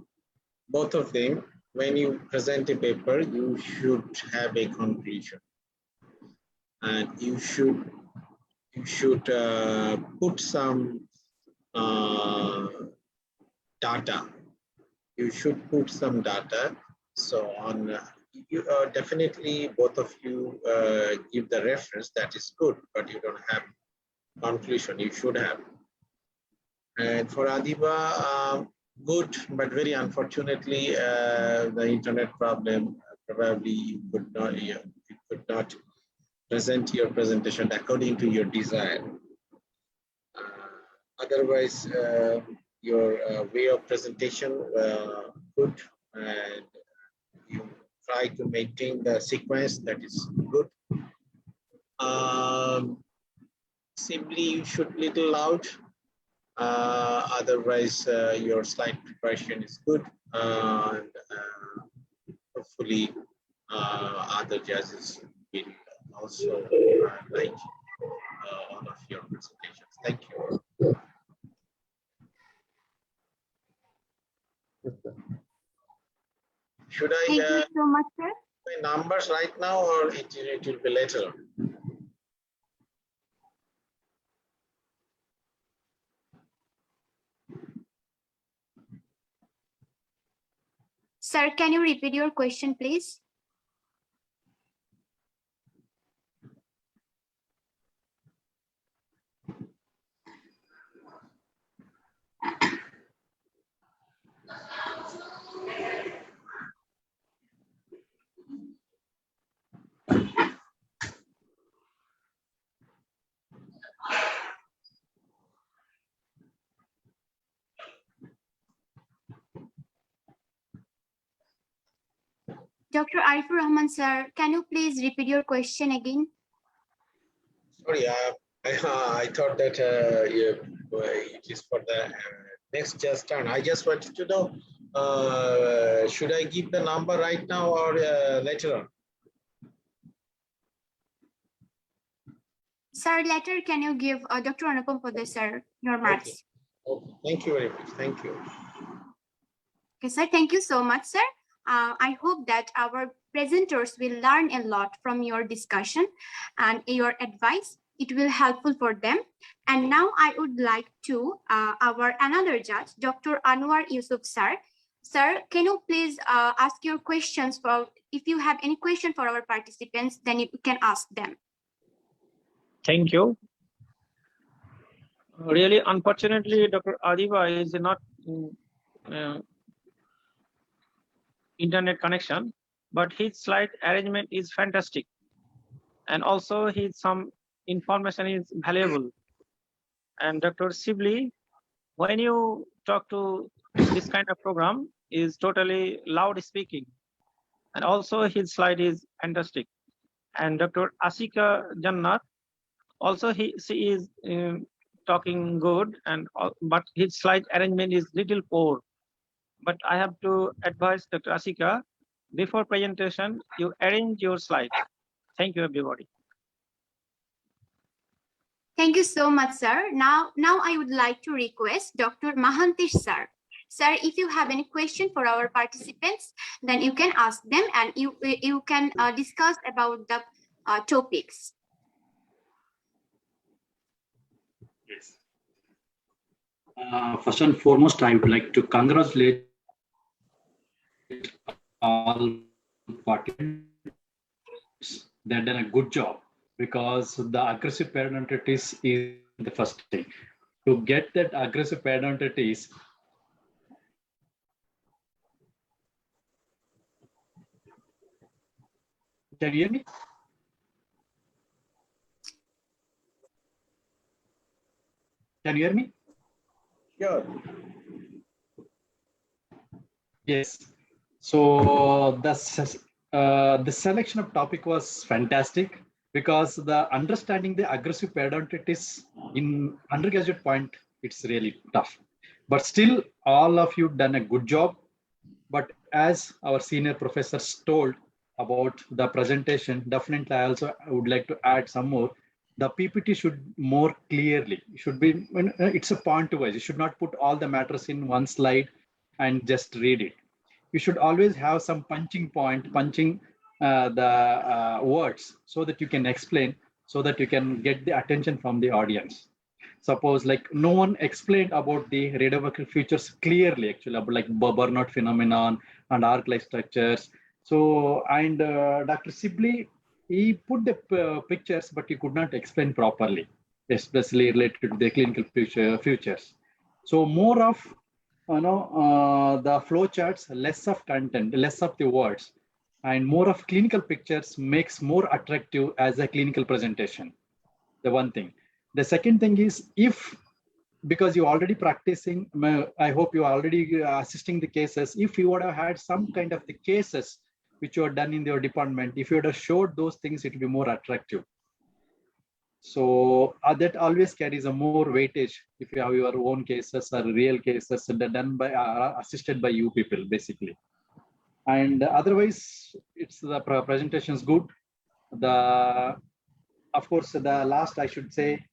Both of them, when you present a paper, you should have a conclusion, and you should put some data. You should put some data. So on, you definitely both of you give the reference. That is good, but you don't have conclusion. You should have. And for Adiba, good, but very unfortunately, the internet problem. Probably you could not present your presentation according to your desire. Otherwise, your way of presentation good, and you try to maintain the sequence. That is good. Simply, you should little loud. Otherwise, your slide preparation is good, and hopefully other judges will also like all of your presentations. Thank you. Should I Thank you so much, sir. my numbers right now, or it will be later? Sir, can you repeat your question, please? Dr. Arifur Rahman, sir, can you please repeat your question again? Sorry, I thought that it is for the next just turn. I just wanted to know, should I give the number right now or later on? Sir, later can you give Dr. Anupam Podder, sir, your marks? Okay. Thank you very much. Thank you. Okay, sir, thank you so much, sir. I hope that our presenters will learn a lot from your discussion and your advice. It will helpful for them. And now I would like to our another judge, Dr. Anwar Yousuf, sir. Sir, can you please ask your questions for, if you have any question for our participants, then you can ask them. Thank you. Really, unfortunately, Dr. Adiba is not internet connection, but his slide arrangement is fantastic. And also some information is valuable. And Dr. Shibly, when you talk to this kind of program, is totally loud speaking. And also his slide is fantastic. And Dr. Ashika Jannat, also she is talking good, and but his slide arrangement is little poor. But I have to advise Dr. Ashika, before presentation, you arrange your slides. Thank you, everybody. Thank you so much, sir. Now I would like to request Dr. Mahantesh, sir. Sir, if you have any question for our participants, then you can ask them and you can discuss about the topics. Yes. First and foremost, I would like to congratulate all participants. They've done a good job, because the aggressive periodontitis is the first thing. To get that aggressive periodontitis, can you hear me? Can you hear me? Sure. Yes. So the selection of topic was fantastic, because the understanding the aggressive periodontitis in undergraduate point, it's really tough. But still, all of you done a good job. But as our senior professors told about the presentation, definitely I also would like to add some more. The PPT should more clearly, should be, it's a point wise. You should not put all the matters in one slide and just read it. You should always have some punching point, punching the words, so that you can explain, so that you can get the attention from the audience. Suppose like no one explained about the radiographic features clearly, actually, about like burnout phenomenon and arc-like structures. So, and Dr. Shibly, he put the pictures, but he could not explain properly, especially related to the clinical features. So more of the flow charts, less of content, less of the words, and more of clinical pictures makes more attractive as a clinical presentation. The one thing. The second thing is, if, because you're already practicing, I hope you're already assisting the cases, if you would have had some kind of the cases which you have done in your department, if you would have showed those things, it would be more attractive. So that always carries a more weightage if you have your own cases or real cases done by assisted by you people, basically. And otherwise, it's the presentation is good. Of course, the last I should say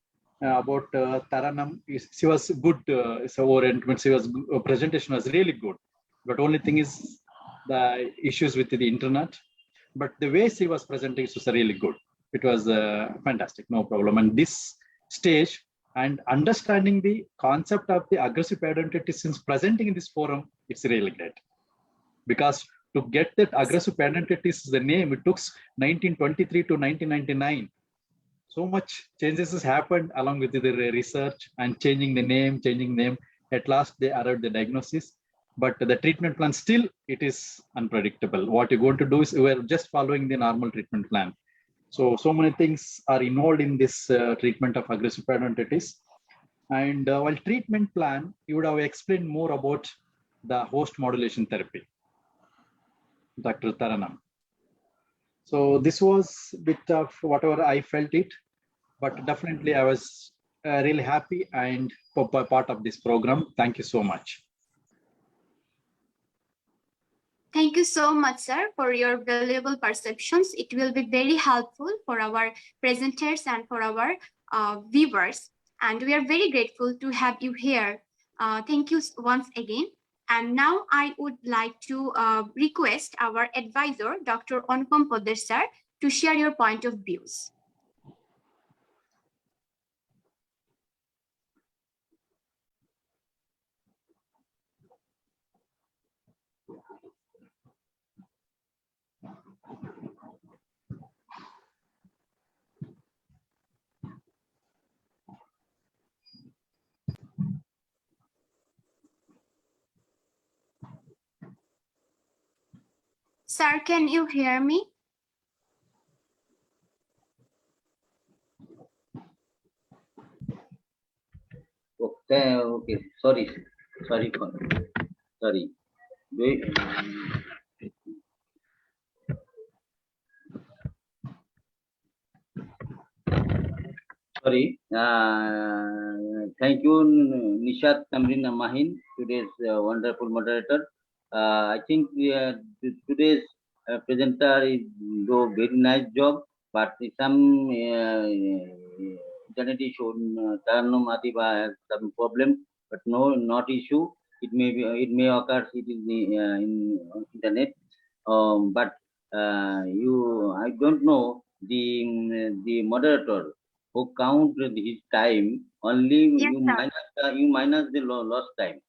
about Tarannum, she was good. She was presentation was really good. But only thing is the issues with the internet. But the way she was presenting was really good. It was fantastic, no problem. And this stage and understanding the concept of the aggressive periodontitis since presenting in this forum, it's really great. Because to get that aggressive periodontitis, the name, it took 1923 to 1999. So much changes has happened along with the research and changing the name. At last, they arrived the diagnosis. But the treatment plan still, it is unpredictable. What you're going to do is we're just following the normal treatment plan. So many things are involved in this treatment of aggressive periodontitis. And while treatment plan, you would have explained more about the host modulation therapy, Dr. Tarannum. So this was a bit of whatever I felt it, but definitely I was really happy and part of this program. Thank you so much. Thank you so much, sir, for your valuable perceptions. It will be very helpful for our presenters and for our viewers. And we are very grateful to have you here. Thank you once again. And now I would like to request our advisor, Dr. Anupam Podder, sir, to share your point of views. Sir, can you hear me? Okay, sorry. Sorry. Sorry. Thank you, Nishat Tamrin Mahin, today's wonderful moderator. I think today's presenter is do a very nice job, but some internet issue, Tarannum Adiba has some problem, but no, not issue. It may occur in internet, but I don't know the moderator who count his time only. Yes, you minus the lost time.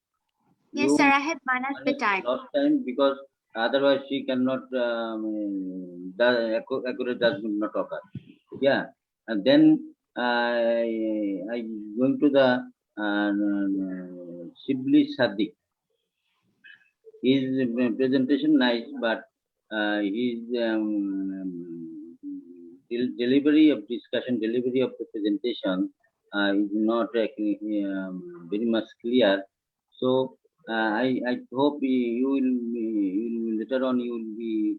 Yes, sir, I have minus the time. Lost time because otherwise she cannot accurate does not occur. Yeah, and then I going to the Shibly Sadik. His presentation nice, but his delivery of the presentation is not very much clear. So I hope you will later on you will be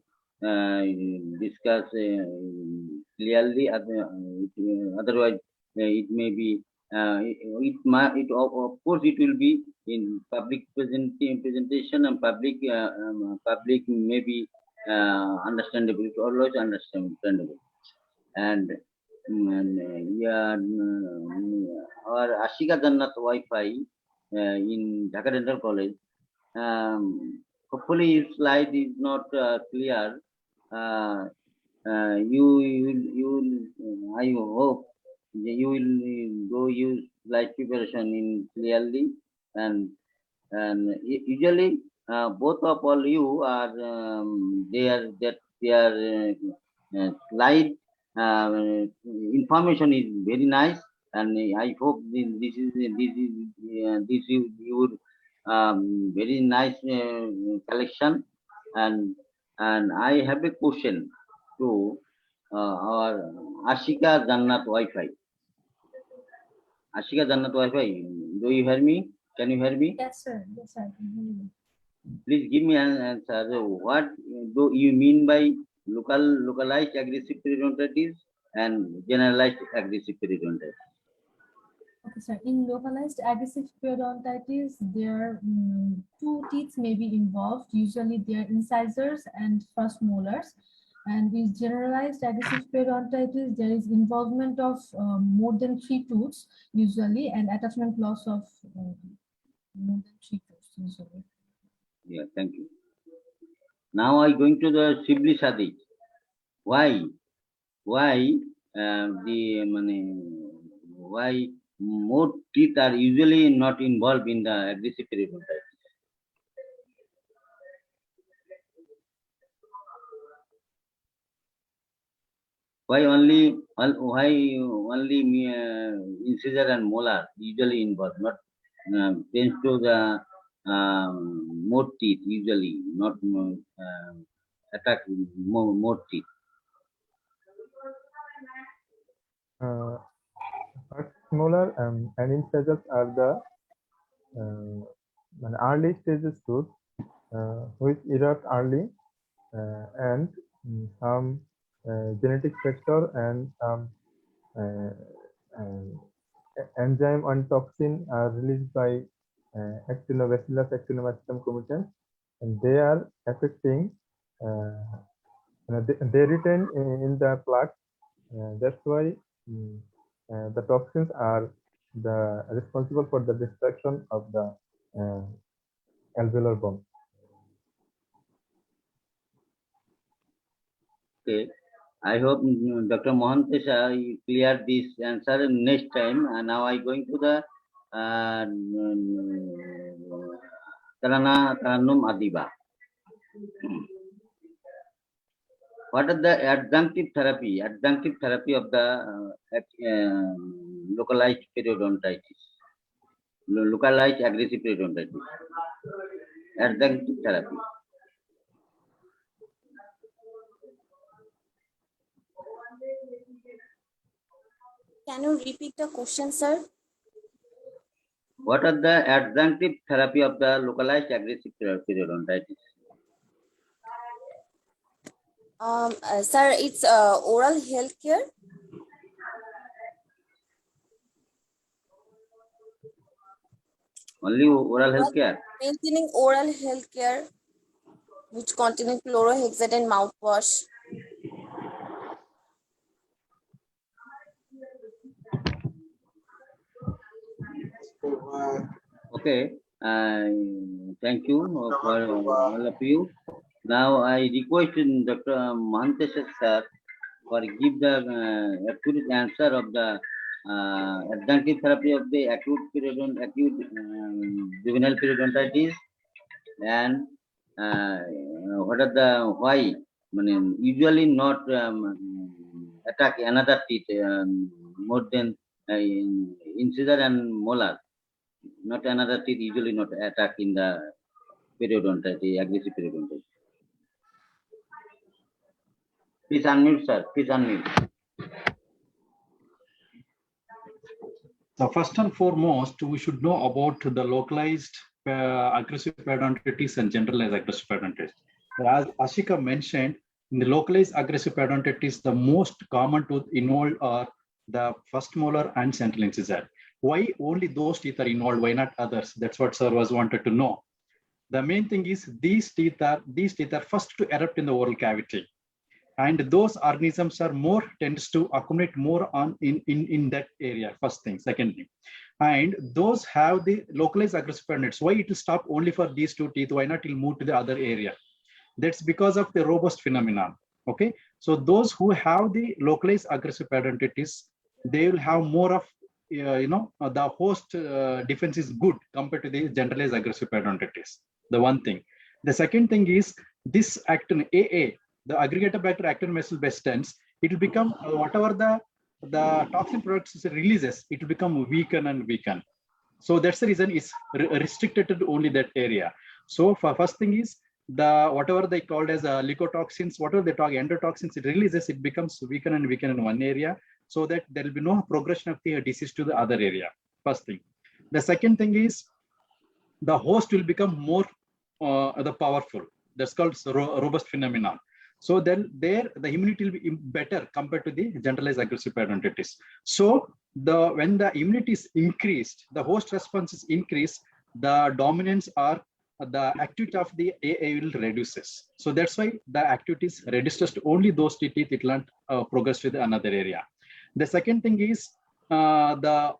discuss clearly. Otherwise, it may be. Of course it will be in public presentation and public maybe understandable. It's always understandable. And our Ashika Jannat Wafi in Dhaka Dental College. Hopefully, his slide is not clear. I hope you will go use slide preparation in clearly, and usually both of all you are their slide information is very nice, and I hope this is your very nice collection. And I have a question to our Ashika Jannat Wi-Fi. Ashika Jannat Wi-Fi, do you hear me? Can you hear me? Yes, sir. Yes, I can hear you. Please give me an answer. What do you mean by localized aggressive periodontitis and generalized aggressive periodontitis? Okay, sir. In localized aggressive periodontitis, there two teeth may be involved. Usually, they are incisors and first molars. And with generalized aggressive periodontitis, there is involvement of more than 3 tooths usually, and attachment loss of more than 3 tooths usually. Yeah, thank you. Now I going to the Shibly Sadik. Why why more teeth are usually not involved in the aggressive periodontitis? Why only incisor and molar usually involved, not tends to the more teeth usually, not attack more teeth. First molar and incisors are the early stages tooth which erupt early and some genetic factor and enzyme and toxin are released by actinobacillus actinomycetum comitans, and they are affecting. They retain in the plaque. That's why the toxins are responsible for the destruction of the alveolar bone. Okay. I hope Dr. Mahantesh you cleared this answer next time. And now I going to the Tarannum Adiba. What are the adjunctive therapy of the localized periodontitis, localized aggressive periodontitis? Adjunctive therapy. Can you repeat the question, sir? What are the adjunctive therapy of the localized aggressive periodontitis? Sir, it's oral health care. Only oral health care? Maintaining oral health care, which contains chlorohexidine mouthwash. Okay, thank you for all of you. Now I request Dr. Mahantesh sir for give the accurate answer of the adjunctive therapy of the acute juvenile periodontitis, and what are the why usually not attack another teeth more than incisor and molar. Not another teeth usually not attack in the periodontitis, aggressive periodontitis. Please unmute, sir. Please unmute. So first and foremost, we should know about the localized aggressive periodontitis and generalized aggressive periodontitis. As Ashika mentioned, in the localized aggressive periodontitis, the most common tooth involved are the first molar and central incisor. Why only those teeth are involved? Why not others? That's what sir was wanted to know. The main thing is these teeth are first to erupt in the oral cavity, and those organisms are more tends to accumulate more on in that area. First thing. Second thing, and those have the localized aggressive periodontitis. Why it will stop only for these two teeth? Why not it will move to the other area? That's because of the robust phenomenon. Okay, so those who have the localized aggressive periodontitis, they will have more of the host defense is good compared to the generalized aggressive periodontitis. The one thing. The second thing is this actin AA, the aggregator-bacter actinomyces bestans, it will become whatever the toxin products releases, it will become weaken and weaken. So that's the reason it's restricted to only that area. So for first thing is the whatever they called as leukotoxins, whatever they talk endotoxins, it releases, it becomes weaken and weaken in one area, so that there will be no progression of the disease to the other area. First thing. The second thing is the host will become more the powerful. That's called robust phenomenon. So then there the immunity will be better compared to the generalized aggressive periodontitis. So when the immunity is increased, the host response is increased, the dominance or the activity of the AA will reduces. So that's why the activity is reduced to only those teeth, it will not progress to the another area. The second thing is the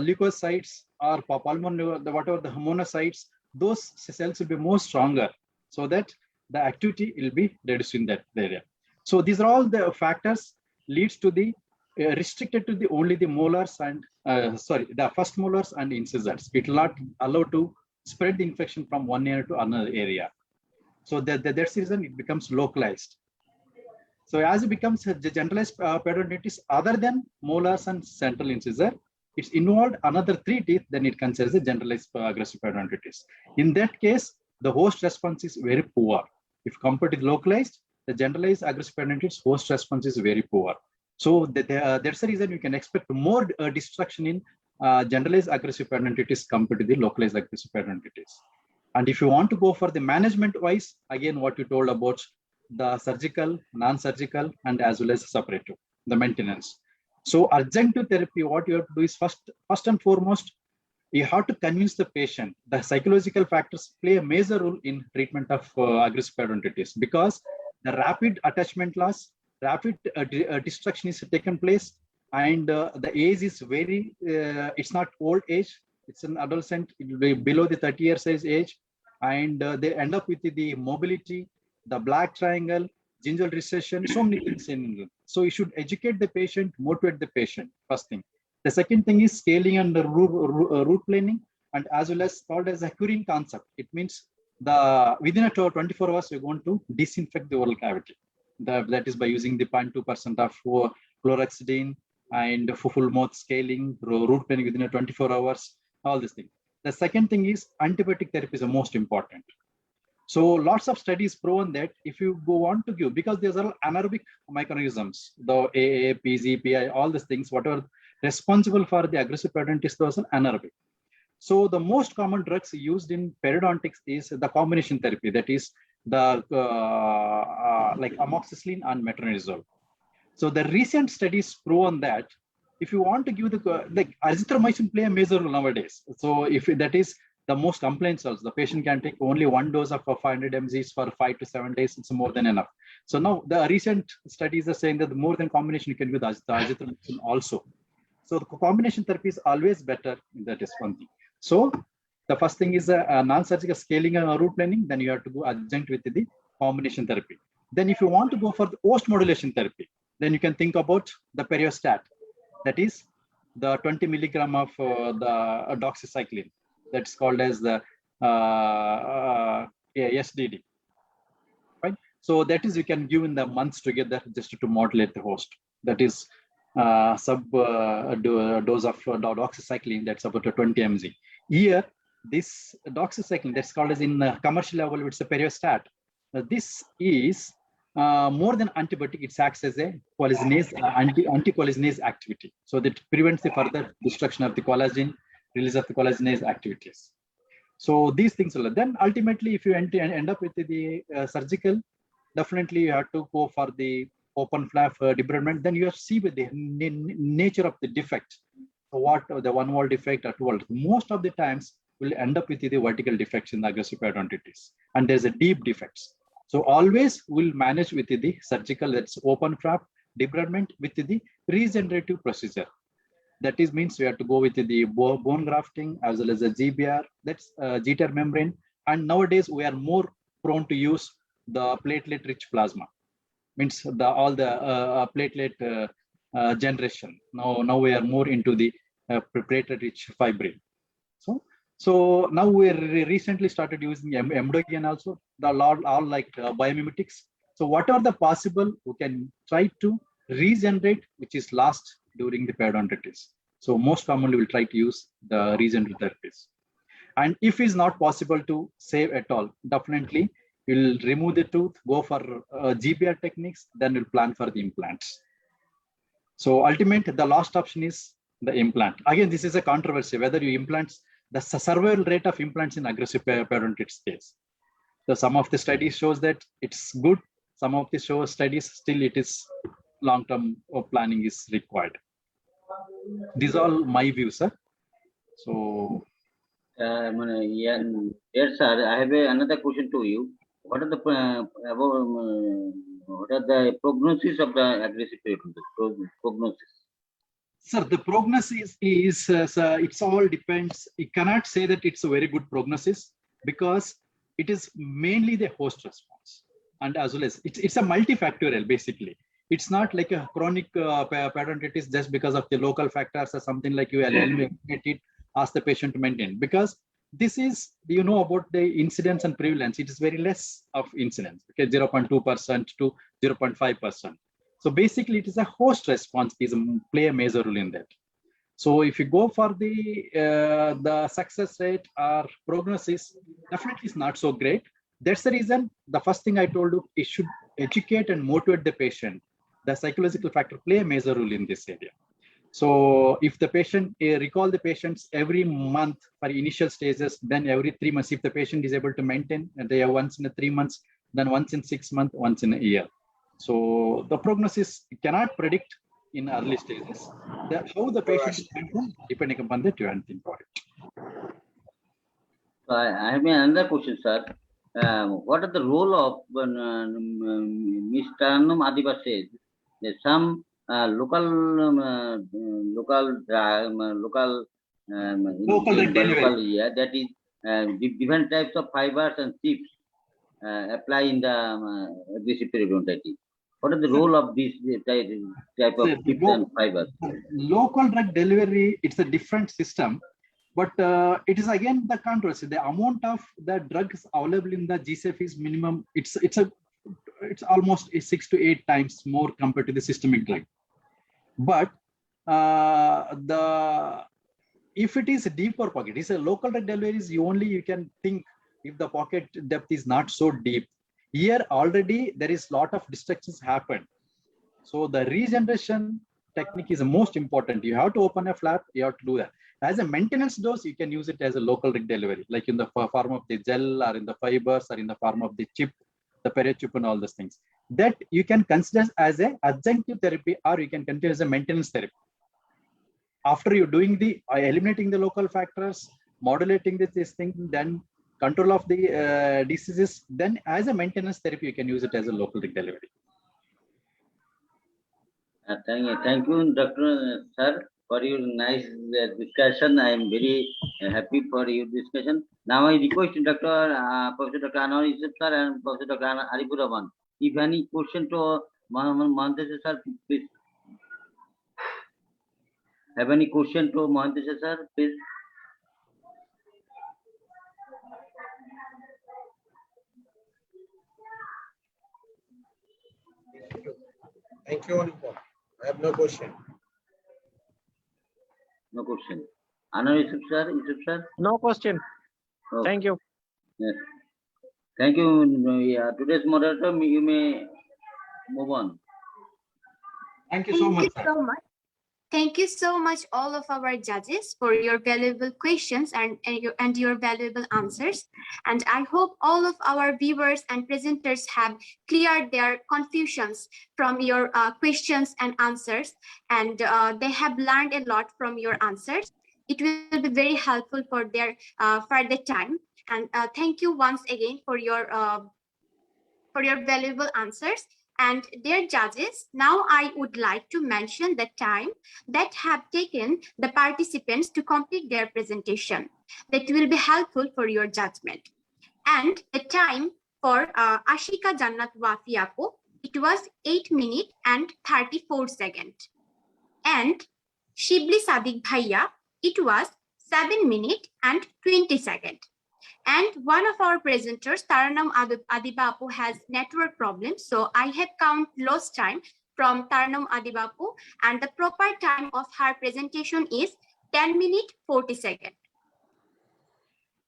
leukocytes or whatever the monocytes, those cells will be more stronger, so that the activity will be reduced in that area. So these are all the factors leads to the restricted to the only the molars and the first molars and incisors. It will not allow to spread the infection from one area to another area. So that's the reason it becomes localized. So as it becomes a generalized periodontitis other than molars and central incisor, it's involved another three teeth, then it considers a generalized aggressive periodontitis. In that case, the host response is very poor. If compared to the localized, the generalized aggressive periodontitis host response is very poor. So that's the reason you can expect more destruction in generalized aggressive periodontitis compared to the localized aggressive periodontitis. And if you want to go for the management wise, again, what you told about the surgical, non-surgical, and as well as suppurative, the maintenance. So adjunctive therapy, what you have to do is first and foremost, you have to convince the patient. The psychological factors play a major role in treatment of aggressive periodontitis, because the rapid attachment loss, rapid destruction is taken place, and the age is very, it's not old age, it's an adolescent, it will be below the 30 years age, and they end up with the mobility, the black triangle, gingival recession, so many things in. So you should educate the patient, motivate the patient, first thing. The second thing is scaling and root planing, and as well as called as a curing concept. It means within a 24 hours, you're going to disinfect the oral cavity. That is by using the 0.2% of chlorhexidine and full mouth scaling, root planing within a 24 hours, all these things. The second thing is antibiotic therapy is the most important. So lots of studies proven that if you go on to give, because there's are anaerobic microorganisms, the AA, PZ, PI, all these things, whatever responsible for the aggressive periodontitis, those are anaerobic. So the most common drugs used in periodontics is the combination therapy, that is the like amoxicillin and metronidazole. So the recent studies proven that if you want to give the like azithromycin play a major role nowadays. So if that is the most complaints also, the patient can take only one dose of 500 mgs for 5 to 7 days. It's more than enough. So now the recent studies are saying that the more than combination you can do the azithromycin also. So the combination therapy is always better. That is one thing. So the first thing is a non-surgical scaling and root planing. Then you have to go adjunct with the combination therapy. Then if you want to go for the host modulation therapy, then you can think about the periostat. That is the 20 milligram of the doxycycline. That's called as the SDD. Right. So that is you can give in the months together just to modulate the host. That is dose of doxycycline, that's about 20 mg. Here, this doxycycline, that's called as in commercial level, it's a periostat. This is more than antibiotic, it acts as a collagenase, anti-collagenase activity. So that prevents the further destruction of the collagen, release of the collagenase activities. So these things will, then ultimately, if you end up with the surgical, definitely you have to go for the open flap debridement. Then you have to see with the nature of the defect, what the one wall defect or two wall. Most of the times will end up with the vertical defects in the aggressive periodontitis, and there's a deep defects. So always we'll manage with the surgical, that's open flap debridement with the regenerative procedure. That is means we have to go with the bone grafting as well as the GBR, that's GTR membrane. And nowadays we are more prone to use the platelet rich plasma, means all the platelet generation. Now we are more into the platelet rich fibrin. So now we recently started using MDogen also, all like biomimetics. So whatever the possible, we can try to regenerate, which is lost during the periodontitis. So most commonly we'll try to use the regenerative therapies. And if it's not possible to save at all, definitely we'll remove the tooth, go for GBR techniques, then we'll plan for the implants. So ultimately, the last option is the implant. Again, this is a controversy, whether you implants, the survival rate of implants in aggressive periodontitis case. So some of the studies shows that it's good. Some of the studies still it is long-term planning is required. These are all my views, sir. So, yes, sir. I have another question to you. What are the prognosis of the aggressive periodontitis? Prognosis. Sir, the prognosis is it's all depends. You cannot say that it's a very good prognosis because it is mainly the host response, and as well as it's a multifactorial basically. It's not like a chronic periodontitis just because of the local factors or something like you eliminate it, ask the patient to maintain, because this is, you know, about the incidence and prevalence. It is very less of incidence, okay, 0.2% to 0.5%. So basically, it is a host response play a major role in that. So if you go for the success rate or prognosis, definitely is not so great. That's the reason the first thing I told you, it should educate and motivate the patient. The psychological factor play a major role in this area. So if the patient, recall the patients every month for initial stages, then every 3 months, if the patient is able to maintain, and they have once in 3 months, then once in 6 months, once in a year. So the prognosis cannot predict in early stages. How the patient is going to depending upon the Tarannum product. So I have another question, sir. What are the role of Ms. Tarannum Adiba says that some local that is different types of fibers and chips apply in the aggressive periodontitis. What is the role of this type of chips and fibers? Local drug delivery, it's a different system, but it is again the controversy. The amount of the drugs available in the GCF is minimum. It's almost 6 to 8 times more compared to the systemic drug. But if it is a deeper pocket, it's a local drug delivery. You can think if the pocket depth is not so deep. Here already there is a lot of destructions happened. So the regeneration technique is the most important. You have to open a flap, you have to do that. As a maintenance dose, you can use it as a local drug delivery, like in the form of the gel or in the fibers or in the form of the chip, the perio chip and all those things. That you can consider as a adjunctive therapy, or you can consider as a maintenance therapy. After you doing the eliminating the local factors, modulating this thing, then control of the diseases, then as a maintenance therapy, you can use it as a local drug delivery. Thank you, Dr. Sir, for your nice discussion. I am very happy for your discussion. Now I request Prof.Dr. Anwar Yousuf sir and Prof.Dr. Arifur Rahman. If any question to Mahantesh sir, please. Have any question to Mahantesh sir, please? Thank you, Anupam. I have no question. No question. Anwar Yousuf sir? No question. Okay. Thank you. Yes. Thank you. Today's moderator, you may move on. Thank you so much. Thank you so much, all of our judges, for your valuable questions and your valuable answers. And I hope all of our viewers and presenters have cleared their confusions from your questions and answers, and they have learned a lot from your answers. It will be very helpful for their further time. And thank you once again for your valuable answers. And dear judges, now I would like to mention the time that have taken the participants to complete their presentation. That will be helpful for your judgment. And the time for Ashika, Jannat, Wafi, it was 8 minutes and 34 seconds. And Shibly Sadik Bhaiya, it was 7 minutes and 20 seconds. And one of our presenters, Tarannum Adiba, has network problems. So I have count lost time from Tarannum Adiba, and the proper time of her presentation is 10 minutes 40 seconds.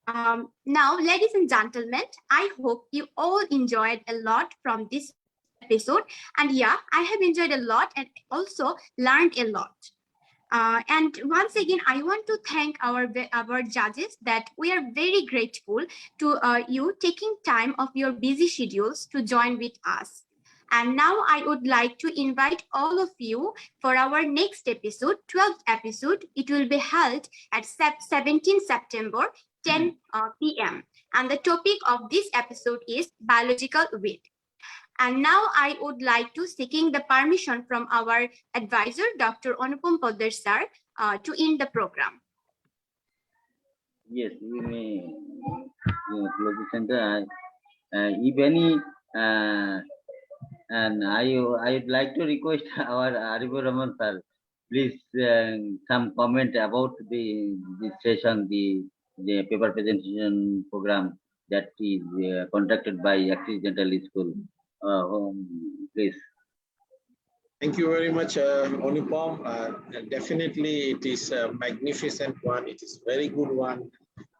Now, ladies and gentlemen, I hope you all enjoyed a lot from this episode. And yeah, I have enjoyed a lot and also learned a lot. And once again, I want to thank our judges that we are very grateful to you taking time of your busy schedules to join with us. And now I would like to invite all of you for our next episode, 12th episode. It will be held at 17 September, 10 p.m. And the topic of this episode is biological weight. And now I would like to seeking the permission from our advisor, Dr. Anupam Podder sir, to end the program. Yes, we may close the center. If any, and I would like to request our Arifur Rahman sir, please some comment about this session, the paper presentation program that is conducted by Axis Dental School. Please. Thank you very much, Anupam. Definitely, it is a magnificent one. It is very good one.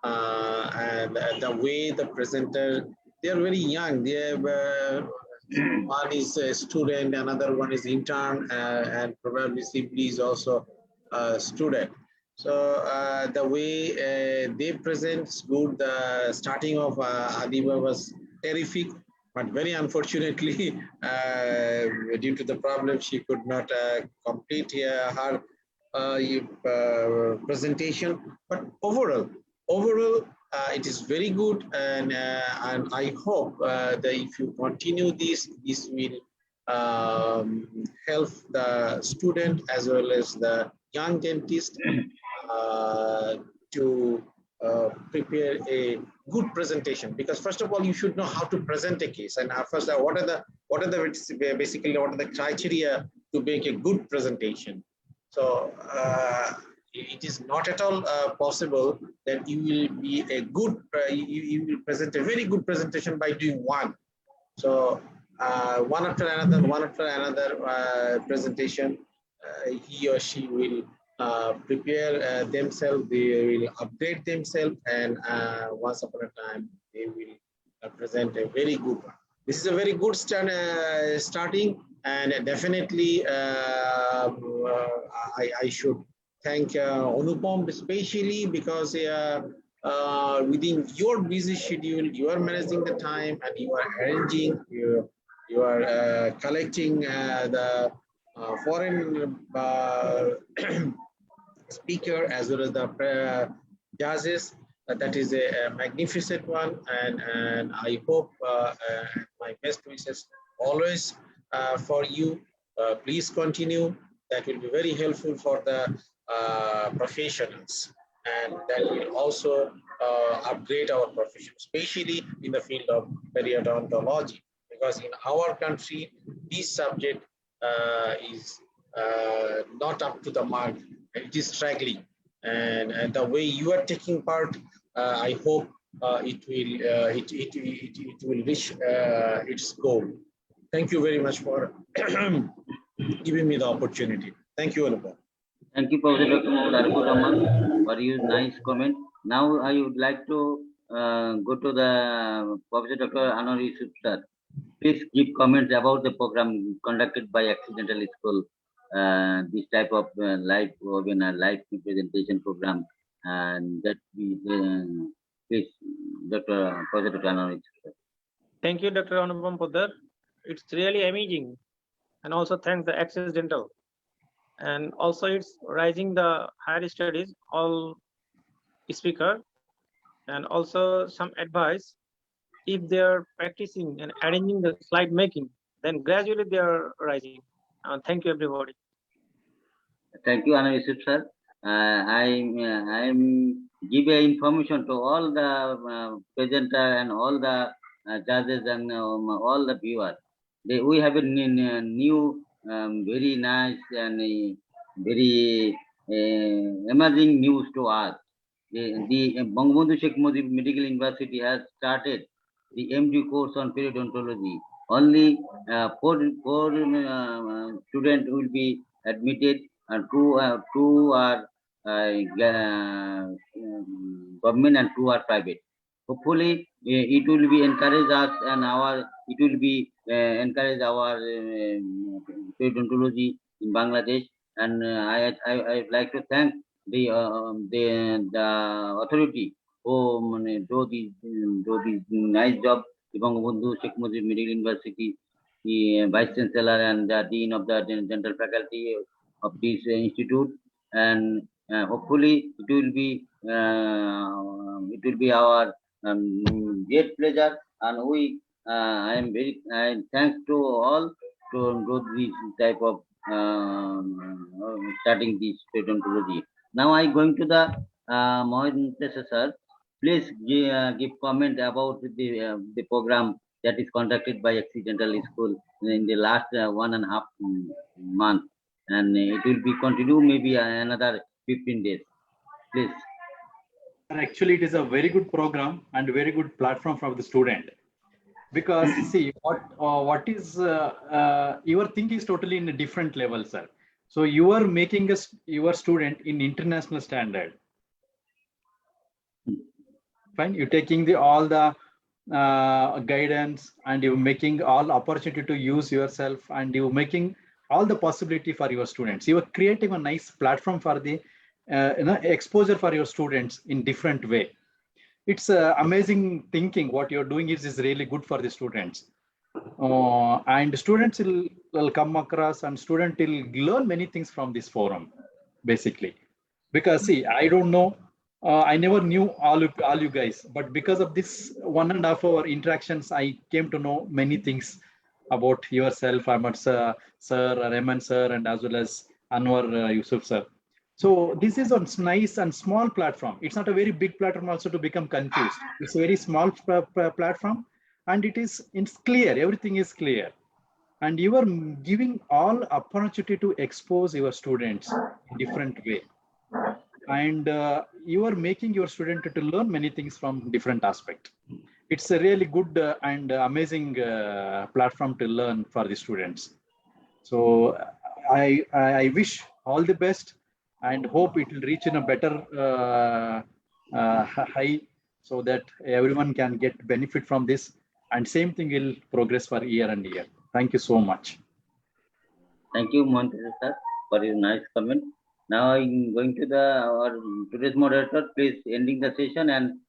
And the way the presenter, they are very young. They have, one is a student, another one is intern, and probably Shibly is also a student. So the way they present is good. The starting of Adiba was terrific. but very unfortunately, due to the problem, she could not complete her presentation. But overall, it is very good, and I hope that if you continue this will help the student as well as the young dentist to prepare a good presentation. Because first of all, you should know how to present a case, and first, what are the criteria to make a good presentation. So it is not at all possible that you will be a good, you will present a very good presentation by doing one. So one after another presentation, he or she will prepare themselves, they will update themselves, and once upon a time, they will present a very good one. This is a very good starting, and definitely I should thank Anupam especially, because within your busy schedule, you are managing the time and you are arranging, you are collecting the foreign speaker as well as the judges. That is a magnificent one, and I hope my best wishes always for you. Please continue. That will be very helpful for the professionals, and that will also upgrade our profession, especially in the field of periodontology, because in our country, this subject is not up to the mark. It is struggling, and the way you are taking part, I hope it will reach its goal. Thank you very much for giving me the opportunity. Thank you, Anupam. Thank you, Prof.Dr. Rahman, for your nice comment. Now I would like to go to the Prof.Dr. Anwar Yousuf, sir. Please give comments about the program conducted by Accidental School, this type of live webinar, live presentation program, and that we please, Prof.Dr. Anwar Yousuf, sir. Thank you, Dr. Anupam Podder. It's really amazing, and also thanks the Access Dental, and also it's rising the higher studies, all speaker, and also some advice. If they are practicing and arranging the slide making, then gradually they are rising. Thank you, everybody. Thank you, Anwar Yousuf, sir. I'm give information to all the presenter and all the judges and all the viewers. We have a new, very nice and very emerging news to us. The Bangabandhu Sheikh Mujib Medical University has started the MD course on periodontology. Only four students will be admitted, and two are government and two are private. Hopefully, it will be encourage us, and it will be encourage our periodontology in Bangladesh. And I like to thank the authority who do this nice job. The Bangabandhu Sheikh Mujib Medical University, the Vice Chancellor and the Dean of the Dental Faculty of this institute, and hopefully it will be our great pleasure, and I am very thanks to all to do this type of starting this periodontology. Now I going to the Mahantesh, sir. Please give comment about the program that is conducted by Accidental School in the last 1.5 months, and it will be continue maybe another 15 days. Please. Actually, it is a very good program and a very good platform for the student, because see what is your thinking is totally in a different level, sir. So you are making your student in international standard. Fine, you're taking all the guidance, and you're making all opportunity to use yourself, and you're making all the possibility for your students. You are creating a nice platform for the exposure for your students in different way. It's amazing thinking. What you're doing is really good for the students. And students will come across and student will learn many things from this forum, basically. Because see, I don't know, I never knew all you guys, but because of this 1.5 hour interactions, I came to know many things about yourself, Ahmad sir, Rahman sir, and as well as Anwar, Yousuf sir. So this is a nice and small platform. It's not a very big platform also to become confused. It's a very small platform, and it's clear. Everything is clear, and you are giving all opportunity to expose your students in different way, and you are making your student to learn many things from different aspect. It's a really good and amazing platform to learn for the students. So I wish all the best and hope it will reach in a better high, so that everyone can get benefit from this, and same thing will progress for year and year. Thank you so much. Thank you, Mahantesh sir, for your nice comment. Now I'm going to our today's moderator. Please ending the session and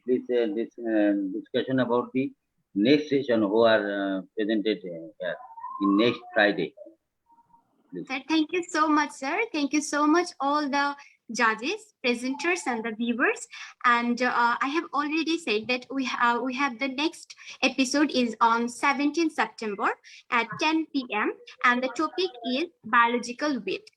please this discussion about the next session who are presented here in next Friday. Sir, thank you so much, sir. Thank you so much, all the judges, presenters, and the viewers. And I have already said that we have the next episode is on 17th September at 10 p.m. and the topic is biological weight.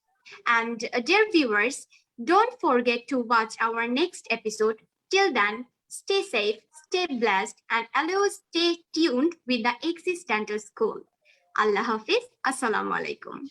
And dear viewers, don't forget to watch our next episode. Till then, stay safe, stay blessed, and always stay tuned with the Axis Dental School. Allah Hafiz. Assalamu alaikum.